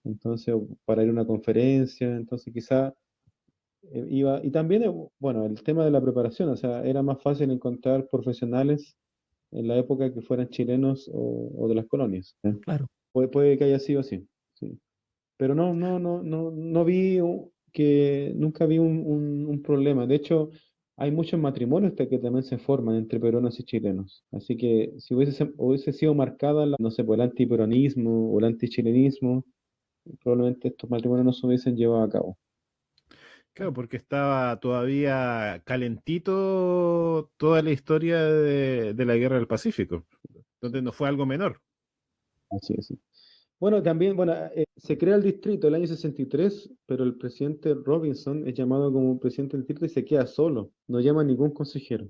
entonces, o para ir a una conferencia, entonces quizá iba, y también, bueno, el tema de la preparación, o sea, era más fácil encontrar profesionales en la época que fueran chilenos o de las colonias. ¿Ya? Claro. Puede que haya sido así, sí. Pero no, no, no, no, no vi nunca vi un problema. De hecho, hay muchos matrimonios que también se forman entre peruanos y chilenos. Así que si hubiese sido marcada, no sé, por el antiperonismo o el antichilenismo, probablemente estos matrimonios no se hubiesen llevado a cabo. Claro, porque estaba todavía calentito toda la historia de la Guerra del Pacífico, donde no fue algo menor. Así es. Sí. Bueno, también, bueno, se crea el distrito el año 63, pero el presidente Robinson es llamado como presidente del distrito y se queda solo, no llama a ningún consejero.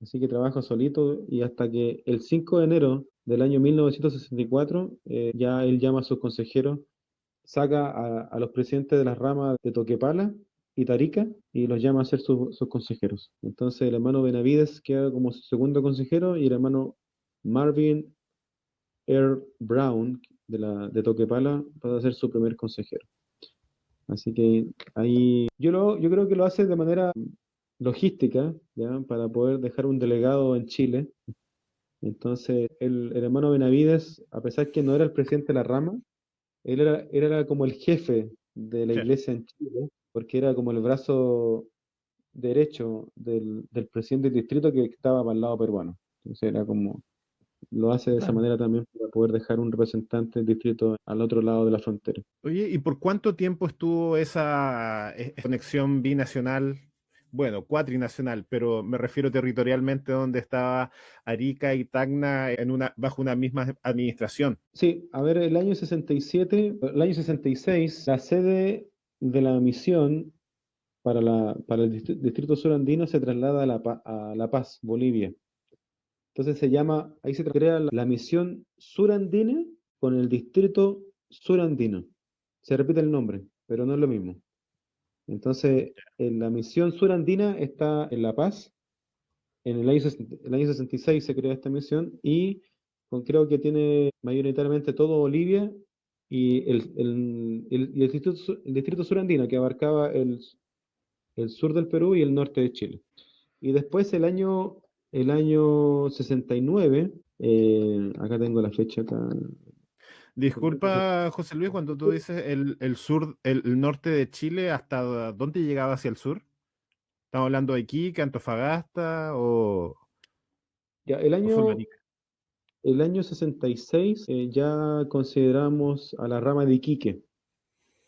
Así que trabaja solito y hasta que el 5 de enero del año 1964, ya él llama a sus consejeros, saca a los presidentes de las ramas de Toquepala y Tarica y los llama a ser sus consejeros. Entonces el hermano Benavides queda como su segundo consejero y el hermano Marvin Earl Brown de Toquepala pasa a ser su primer consejero. Así que ahí yo creo que lo hace de manera logística, ¿ya? Para poder dejar un delegado en Chile. Entonces, el hermano Benavides, a pesar que no era el presidente de la rama, él era como el jefe de la Sí. iglesia en Chile, porque era como el brazo derecho del presidente del distrito que estaba para el lado peruano. Entonces era como, lo hace de esa Claro. manera también para poder dejar un representante del distrito al otro lado de la frontera. Oye, ¿y por cuánto tiempo estuvo esa conexión binacional? Bueno, cuatrinacional, pero me refiero territorialmente donde estaba Arica y Tacna bajo una misma administración. Sí, a ver, el año 66, la sede de la misión para el distrito surandino se traslada a La Paz, Bolivia. Entonces ahí se crea la misión surandina con el distrito surandino. Se repite el nombre, pero no es lo mismo. Entonces, en la misión surandina está en La Paz. El año 66 se crea esta misión y creo que tiene mayoritariamente todo Bolivia y el distrito surandino que abarcaba el sur del Perú y el norte de Chile. Y después el año 69, acá tengo la fecha acá. Disculpa, José Luis, cuando tú dices el sur, el norte de Chile, ¿hasta dónde llegaba hacia el sur? ¿Estamos hablando de Iquique, Antofagasta Ya, el o solo año, Arica? el año 66 ya consideramos a la rama de Iquique.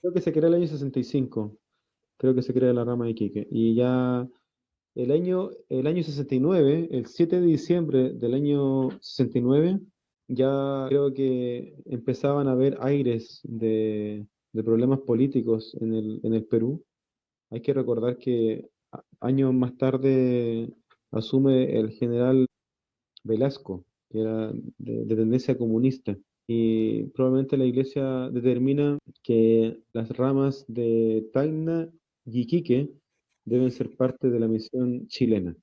Creo que se crea el año 65. Creo que se crea la rama de Iquique. Y ya el año 69, el 7 de diciembre del año 69, ya creo que empezaban a haber aires de problemas políticos en el Perú. Hay que recordar que años más tarde asume el general Velasco, que era de tendencia comunista. Y probablemente la iglesia determina que las ramas de Tacna y Iquique deben ser parte de la misión chilena.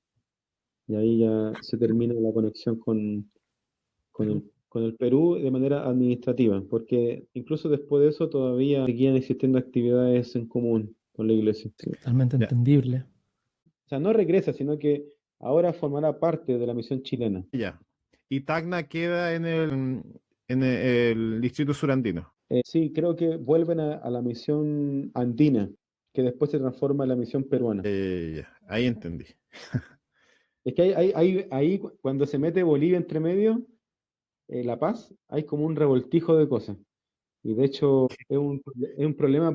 Y ahí ya se termina la conexión con el Perú de manera administrativa, porque incluso después de eso todavía seguían existiendo actividades en común con la iglesia. Sí. Totalmente Ya, entendible. O sea, no regresa, sino que ahora formará parte de la misión chilena. ya. Y Tacna queda en el distrito surandino. Sí, creo que vuelven a la misión andina, que después se transforma en la misión peruana. Ya, ahí entendí. Es que ahí cuando se mete Bolivia entre medio, La Paz, hay como un revoltijo de cosas. Y de hecho es un problema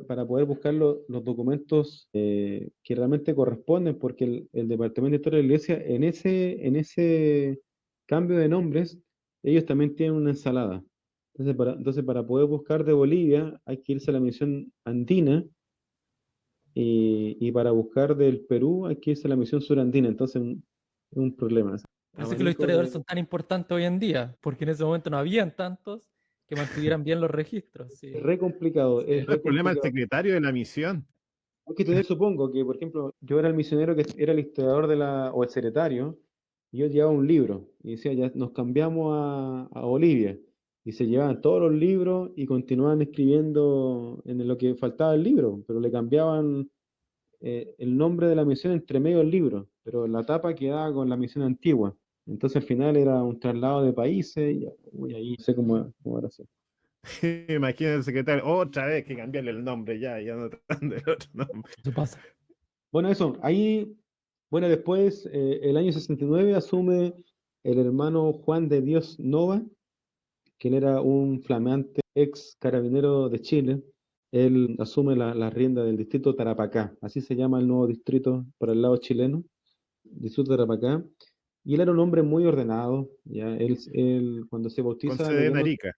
para poder buscar los documentos que realmente corresponden, porque el Departamento de Historia de la Iglesia, en ese cambio de nombres, ellos también tienen una ensalada. Entonces, para poder buscar de Bolivia, hay que irse a la misión andina, y para buscar del Perú, hay que irse a la misión surandina. Entonces, es un problema. Por eso es que los Abanico historiadores de- son tan importantes hoy en día, porque en ese momento no habían tantos que mantuvieran bien los registros. Sí. Es re complicado, es Esto es re problema del complicado. secretario de la misión. Hay que tener, supongo que, por ejemplo, yo era el misionero que era el historiador o el secretario, y yo llevaba un libro y decía, ya nos cambiamos a Bolivia. Y se llevaban todos los libros y continuaban escribiendo en lo que faltaba el libro, pero le cambiaban el nombre de la misión entre medio del libro, pero la tapa quedaba con la misión antigua. Entonces al final era un traslado de países y uy, ahí no sé cómo era así. Imagina el secretario, otra vez que cambiarle el nombre, ya no tratan del otro nombre. Eso pasa. Bueno, eso, ahí, bueno, después, el año 69 asume el hermano Juan de Dios Nova, quien era un flamante ex carabinero de Chile. Él asume la rienda del distrito Tarapacá, así se llama el nuevo distrito para el lado chileno, distrito Tarapacá. Y él era un hombre muy ordenado, ya, él cuando se Con bautiza lo sede en llama Arica.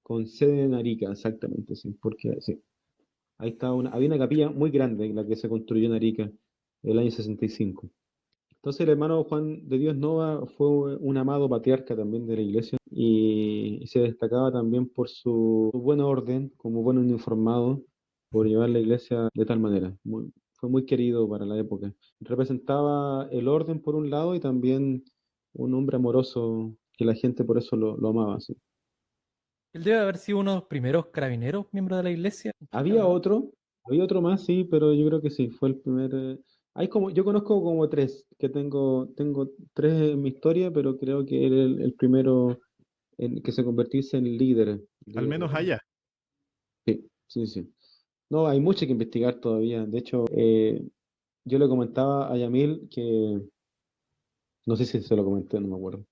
con sede en Arica, exactamente, sí, porque sí, ahí está había una capilla muy grande, la que se construyó en Arica el año 65. Entonces el hermano Juan de Dios Nova fue un amado patriarca también de la iglesia y se destacaba también por su buen orden, como buen uniformado, por llevar la iglesia de tal manera. Fue muy querido para la época. Representaba el orden por un lado y también un hombre amoroso que la gente por eso lo amaba. Sí. Él debe haber sido uno de los primeros carabineros miembros de la iglesia en Chile, ¿o Había no? otro, había otro más, sí, pero yo creo que sí, fue el primer. Yo conozco como tres, tengo tres en mi historia, pero creo que era el primero en que se convirtiese en líder. Al menos allá. Sí, sí, sí. No, hay mucho que investigar todavía. De hecho, yo le comentaba a Yamil que, no sé si se lo comenté, no me acuerdo,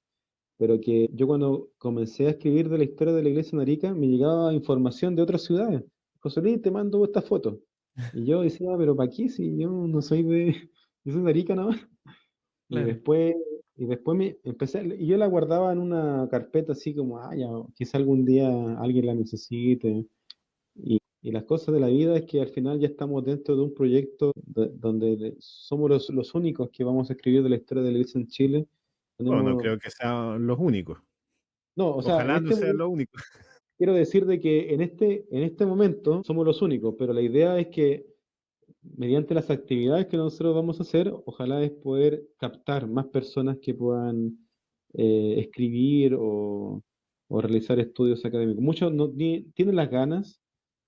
pero que yo cuando comencé a escribir de la historia de la iglesia en Arica, me llegaba información de otras ciudades. José Luis, te mando esta foto. Y yo decía, "Ah, pero ¿para qué si yo no soy yo soy de Arica nada más?" Y Claro. después, y después y yo la guardaba en una carpeta así como, ya, quizá algún día alguien la necesite. Y las cosas de la vida es que al final ya estamos dentro de un proyecto donde somos los únicos que vamos a escribir de la historia de la iglesia en Chile. Bueno, no Tenemos, creo que sean los únicos. no, o sea, en Ojalá no este sean momento los únicos. quiero decir de que en este momento somos los únicos, pero la idea es que mediante las actividades que nosotros vamos a hacer, ojalá es poder captar más personas que puedan escribir o realizar estudios académicos. Muchos no tienen las ganas,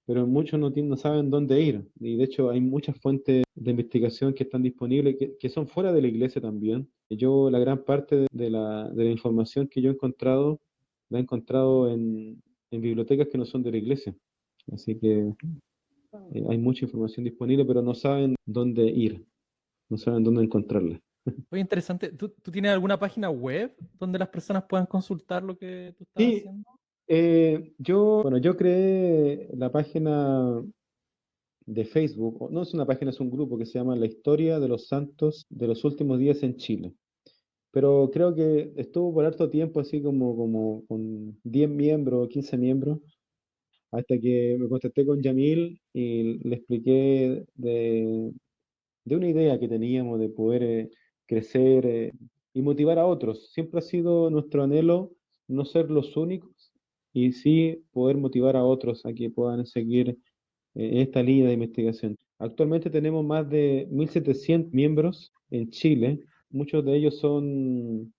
pero muchos no saben dónde ir. Y de hecho hay muchas fuentes de investigación que están disponibles, que son fuera de la iglesia también. La gran parte de la información que yo he encontrado, la he encontrado en bibliotecas que no son de la iglesia. Así que hay mucha información disponible, pero no saben dónde ir, no saben dónde encontrarla. Oye, interesante. ¿Tú tienes alguna página web donde las personas puedan consultar lo que tú estás Sí, haciendo? yo creé la página de Facebook, no es una página, es un grupo que se llama La Historia de los Santos de los Últimos Días en Chile. Pero creo que estuvo por harto tiempo así como con 10 miembros, 15 miembros, hasta que me contacté con Yamil y le expliqué de una idea que teníamos de poder crecer y motivar a otros. Siempre ha sido nuestro anhelo no ser los únicos y sí poder motivar a otros a que puedan seguir en esta línea de investigación. Actualmente tenemos más de 1.700 miembros en Chile. Muchos de ellos son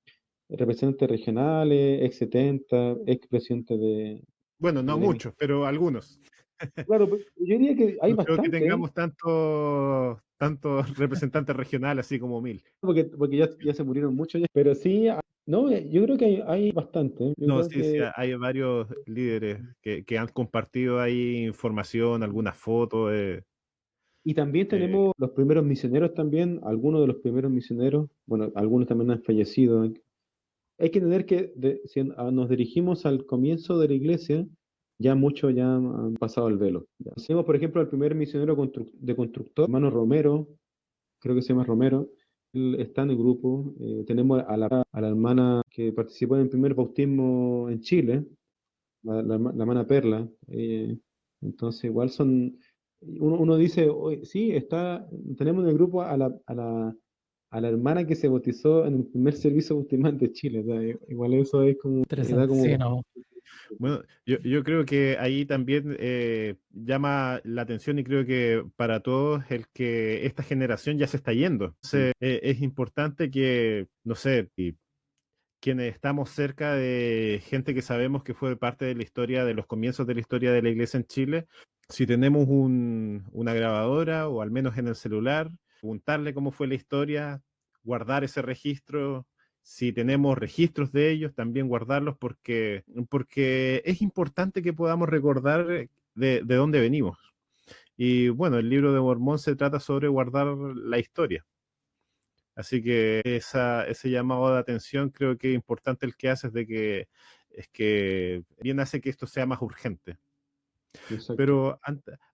representantes regionales, ex 70, ex presidentes Bueno, no de... muchos, pero algunos. Claro, pero yo diría que hay No creo que bastante, ¿eh? tengamos tantos representantes regionales así como 1000. Porque ya se murieron muchos ya. Pero sí, no, yo creo que hay bastante, ¿eh? Yo No, creo sí, sí, que... hay varios líderes que han compartido ahí información, algunas fotos. Y también Eh, tenemos los primeros misioneros también, algunos de los primeros misioneros, bueno, algunos también han fallecido. Hay que entender que si nos dirigimos al comienzo de la iglesia, ya muchos ya han pasado el velo. Ya. Tenemos, por ejemplo, al primer misionero de constructor, hermano Romero, creo que se llama Romero, él está en el grupo. Tenemos a la hermana que participó en el primer bautismo en Chile, la hermana Perla. Entonces, igual uno dice, "Oye, sí, tenemos en el grupo a la hermana que se bautizó en el primer servicio bautismal de Chile". O sea, igual eso es como, da Interesante. Sí, como... no. bueno, yo creo que ahí también llama la atención y creo que para todos el que esta generación ya se está yendo. Entonces, es importante que, no sé, y quienes estamos cerca de gente que sabemos que fue parte de la historia, de los comienzos de la historia de la iglesia en Chile, si tenemos una grabadora o al menos en el celular, preguntarle cómo fue la historia, guardar ese registro. Si tenemos registros de ellos, también guardarlos porque es importante que podamos recordar de dónde venimos. Y bueno, el libro de Mormón se trata sobre guardar la historia. Así que ese llamado de atención creo que es importante el que haces es que bien hace que esto sea más urgente. Exacto. Pero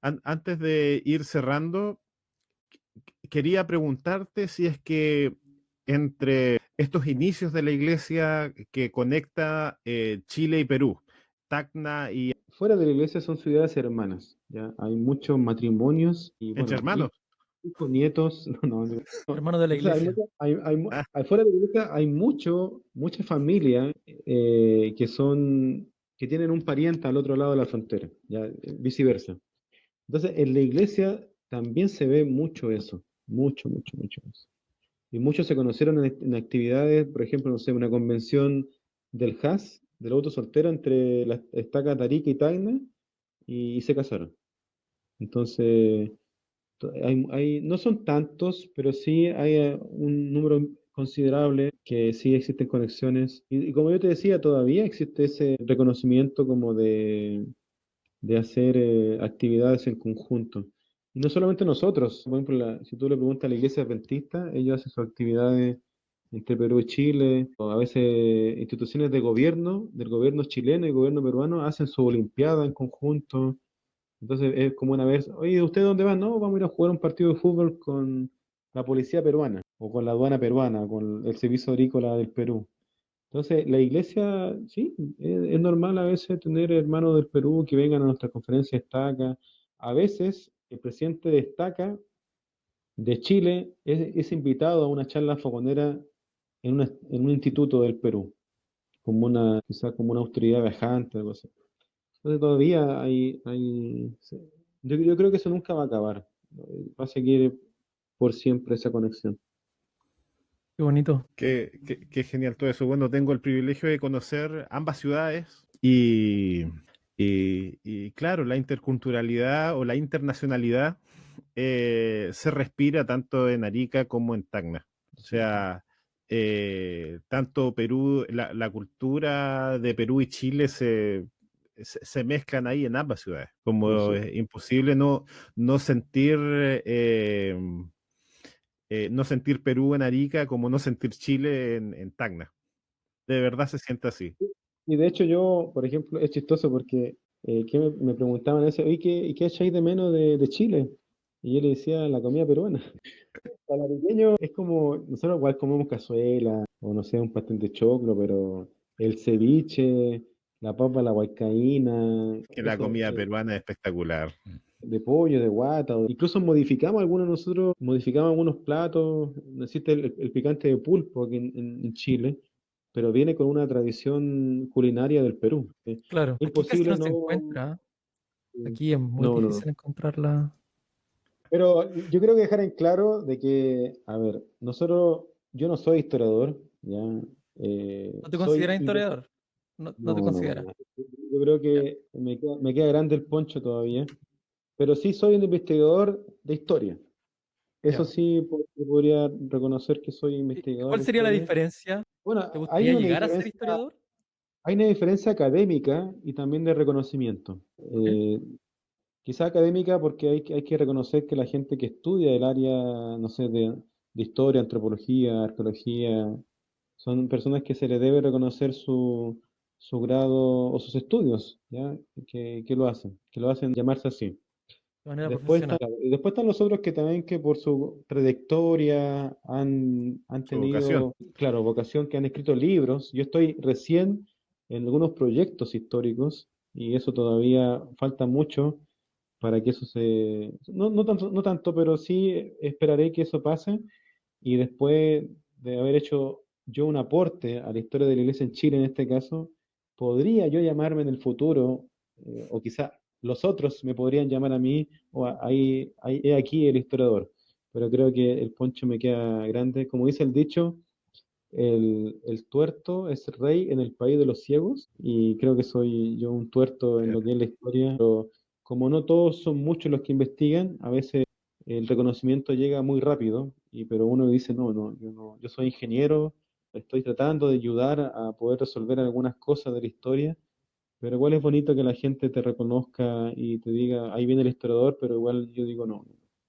antes de ir cerrando, quería preguntarte si es que entre estos inicios de la iglesia que conecta Chile y Perú, Tacna y Fuera de la iglesia son ciudades hermanas, ¿ya? Hay muchos matrimonios y, entre bueno, hermanos. hijos, nietos. No, no. Hermano de la Entonces, iglesia. Ah, fuera de la iglesia hay mucha familia que tienen un pariente al otro lado de la frontera, ¿ya? Viceversa. Entonces, en la iglesia también se ve mucho eso, mucho, mucho, mucho eso. Y muchos se conocieron en actividades, por ejemplo, no sé, una convención del JAS, del auto soltero, entre las estacas Tarica y Tacna, y se casaron. Entonces, no son tantos, pero sí hay un número considerable que sí existen conexiones. Y como yo te decía, todavía existe ese reconocimiento como de hacer actividades en conjunto. Y no solamente nosotros, por ejemplo, si tú le preguntas a la iglesia adventista, ellos hacen sus actividades entre Perú y Chile, o a veces instituciones de gobierno, del gobierno chileno y gobierno peruano, hacen su olimpiada en conjunto. Entonces es como una vez, oye, ¿usted dónde van? No, vamos a ir a jugar un partido de fútbol con la policía peruana, o con la aduana peruana, con el servicio agrícola del Perú. Entonces, la iglesia, sí, es normal a veces tener hermanos del Perú que vengan a nuestra conferencia estaca. A veces el presidente de Estaca de Chile es invitado a una charla fogonera en un instituto del Perú, quizás como una autoridad viajante, algo así. Entonces todavía sí. Yo creo que eso nunca va a acabar. Va a seguir por siempre esa conexión. Qué bonito. qué genial todo eso. Bueno, tengo el privilegio de conocer ambas ciudades y claro, la interculturalidad o la internacionalidad se respira tanto en Arica como en Tacna. O Sí. sea, tanto Perú, la cultura de Perú y Chile se mezclan ahí en ambas ciudades. Como Eso. es imposible no sentir no sentir Perú en Arica como no sentir Chile en Tacna. De verdad se siente así. Y de hecho yo, por ejemplo, es chistoso porque que me preguntaban eso, ¿y qué echáis de menos de Chile? Y yo le decía la comida peruana. Para pequeño es como, nosotros igual comemos cazuela, o no sé, un pastel de choclo, pero el ceviche, la papa, la huaycaína, Que la eso, comida peruana es espectacular. de pollo, de guata, o incluso modificamos algunos nosotros, modificamos algunos platos, no existe el picante de pulpo aquí en Chile, pero viene con una tradición culinaria del Perú. Claro, aquí casi Imposible no se no, encuentra. Aquí es muy no, no. difícil encontrarla. Pero yo creo que dejar en claro de que, a ver, nosotros, yo no soy historiador, ya, ¿No te soy consideras historiador? No, no te no, no, para consideras. nada. Yo creo Ya, que me queda grande el poncho todavía, pero sí soy un investigador de historia. Eso ya. sí podría reconocer que soy ¿Y investigador cuál de sería la historia. diferencia? Bueno, ¿Te gustaría llegar a ser historiador? hay una diferencia académica y también de reconocimiento. Ok. Quizá académica porque hay que reconocer que la gente que estudia el área, no sé, de historia, antropología, arqueología, son personas que se les debe reconocer su grado o sus estudios, ¿ya? Que lo hacen llamarse así. De manera Después están, profesional. claro, y después están los otros que también que por su trayectoria han Su vocación. tenido, claro, vocación, que han escrito libros. Yo estoy recién en algunos proyectos históricos y eso todavía falta mucho para que eso no tanto, pero sí esperaré que eso pase y después de haber hecho yo un aporte a la historia de la iglesia en Chile en este caso, podría yo llamarme en el futuro, o quizá los otros me podrían llamar a mí, he aquí el historiador, pero creo que el poncho me queda grande. Como dice el dicho, el tuerto es rey en el país de los ciegos y creo que soy yo un tuerto en lo que es la historia, pero como no todos son muchos los que investigan, a veces el reconocimiento llega muy rápido, pero uno dice, no, no, yo no, yo soy ingeniero, estoy tratando de ayudar a poder resolver algunas cosas de la historia, pero igual es bonito que la gente te reconozca y te diga, ahí viene el historiador, pero igual yo digo, no,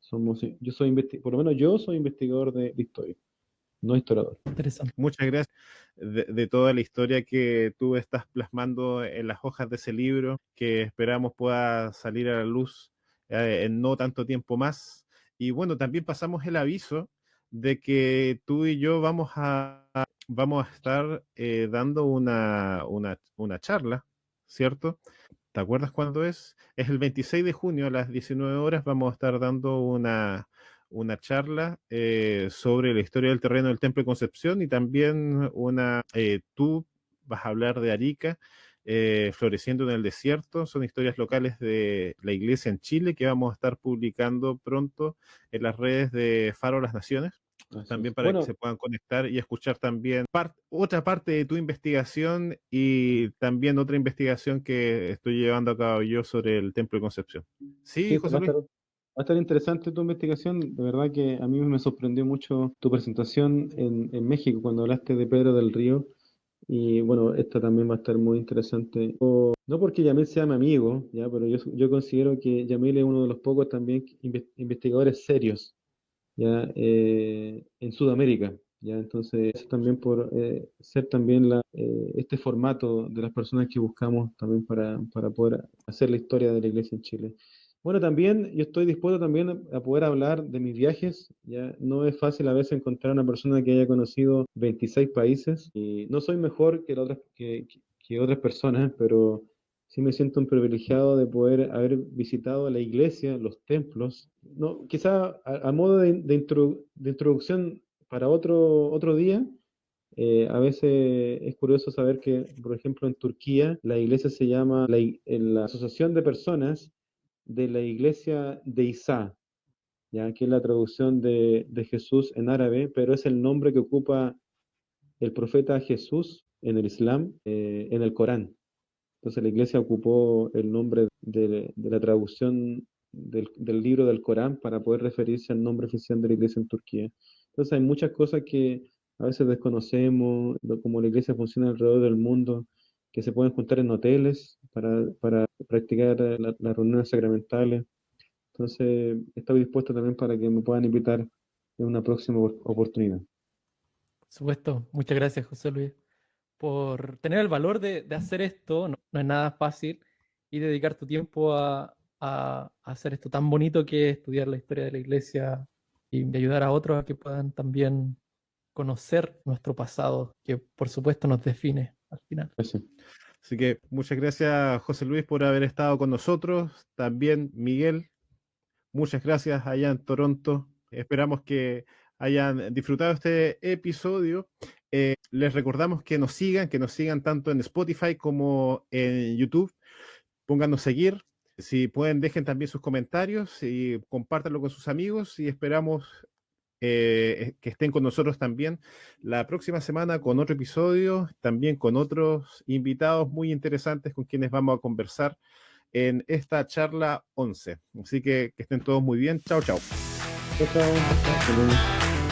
por lo menos yo soy investigador de historia, no historiador. Interesante. Muchas gracias de toda la historia que tú estás plasmando en las hojas de ese libro, que esperamos pueda salir a la luz en no tanto tiempo más. Y bueno, también pasamos el aviso de que tú y yo vamos a estar dando una charla, ¿cierto? ¿Te acuerdas cuándo es? Es el 26 de junio a las 19 horas. Vamos a estar dando una charla sobre la historia del terreno del Templo de Concepción y también tú vas a hablar de Arica, floreciendo en el desierto. Son historias locales de la iglesia en Chile que vamos a estar publicando pronto en las redes de Faro Las Naciones, Así también es. para que Bueno, se puedan conectar y escuchar también otra parte de tu investigación y también otra investigación que estoy llevando a cabo yo sobre el Templo de Concepción. Sí, sí, José Luis. va a estar interesante tu investigación. De verdad que a mí me sorprendió mucho tu presentación en México cuando hablaste de Pedro del Río. Y bueno, esta también va a estar muy interesante. No porque Yamil sea mi amigo, ya, pero yo considero que Yamil es uno de los pocos también investigadores serios, ya, en Sudamérica. Ya, entonces, eso también por ser también este formato de las personas que buscamos también para poder hacer la historia de la iglesia en Chile. Bueno, también yo estoy dispuesto también a poder hablar de mis viajes. Ya no es fácil a veces encontrar una persona que haya conocido 26 países. Y no soy mejor que otras personas, pero sí me siento un privilegiado de poder haber visitado la iglesia, los templos. No, quizá a modo de introducción para otro día, a veces es curioso saber que, por ejemplo, en Turquía la iglesia se llama la Asociación de Personas de la Iglesia de Isa, ya que es la traducción de Jesús en árabe, pero es el nombre que ocupa el profeta Jesús en el Islam, en el Corán. Entonces la iglesia ocupó el nombre de la traducción del libro del Corán para poder referirse al nombre oficial de la iglesia en Turquía. Entonces hay muchas cosas que a veces desconocemos, cómo la iglesia funciona alrededor del mundo, que se pueden juntar en hoteles para practicar las reuniones sacramentales. Entonces estoy dispuesto también para que me puedan invitar en una próxima oportunidad. Por supuesto, muchas gracias, José Luis, por tener el valor de hacer esto. No, no es nada fácil y dedicar tu tiempo a hacer esto tan bonito que es estudiar la historia de la iglesia y de ayudar a otros a que puedan también conocer nuestro pasado, que por supuesto nos define al final. Gracias. Así que muchas gracias, José Luis, por haber estado con nosotros. También Miguel, muchas gracias allá en Toronto. Esperamos que hayan disfrutado este episodio. Les recordamos que nos sigan tanto en Spotify como en YouTube. Pónganos seguir. Si pueden, dejen también sus comentarios y compártanlo con sus amigos y esperamos que estén con nosotros también la próxima semana con otro episodio, también con otros invitados muy interesantes con quienes vamos a conversar en esta charla 11. Así que estén todos muy bien. Chao, chao. Chao, chao. Hasta luego.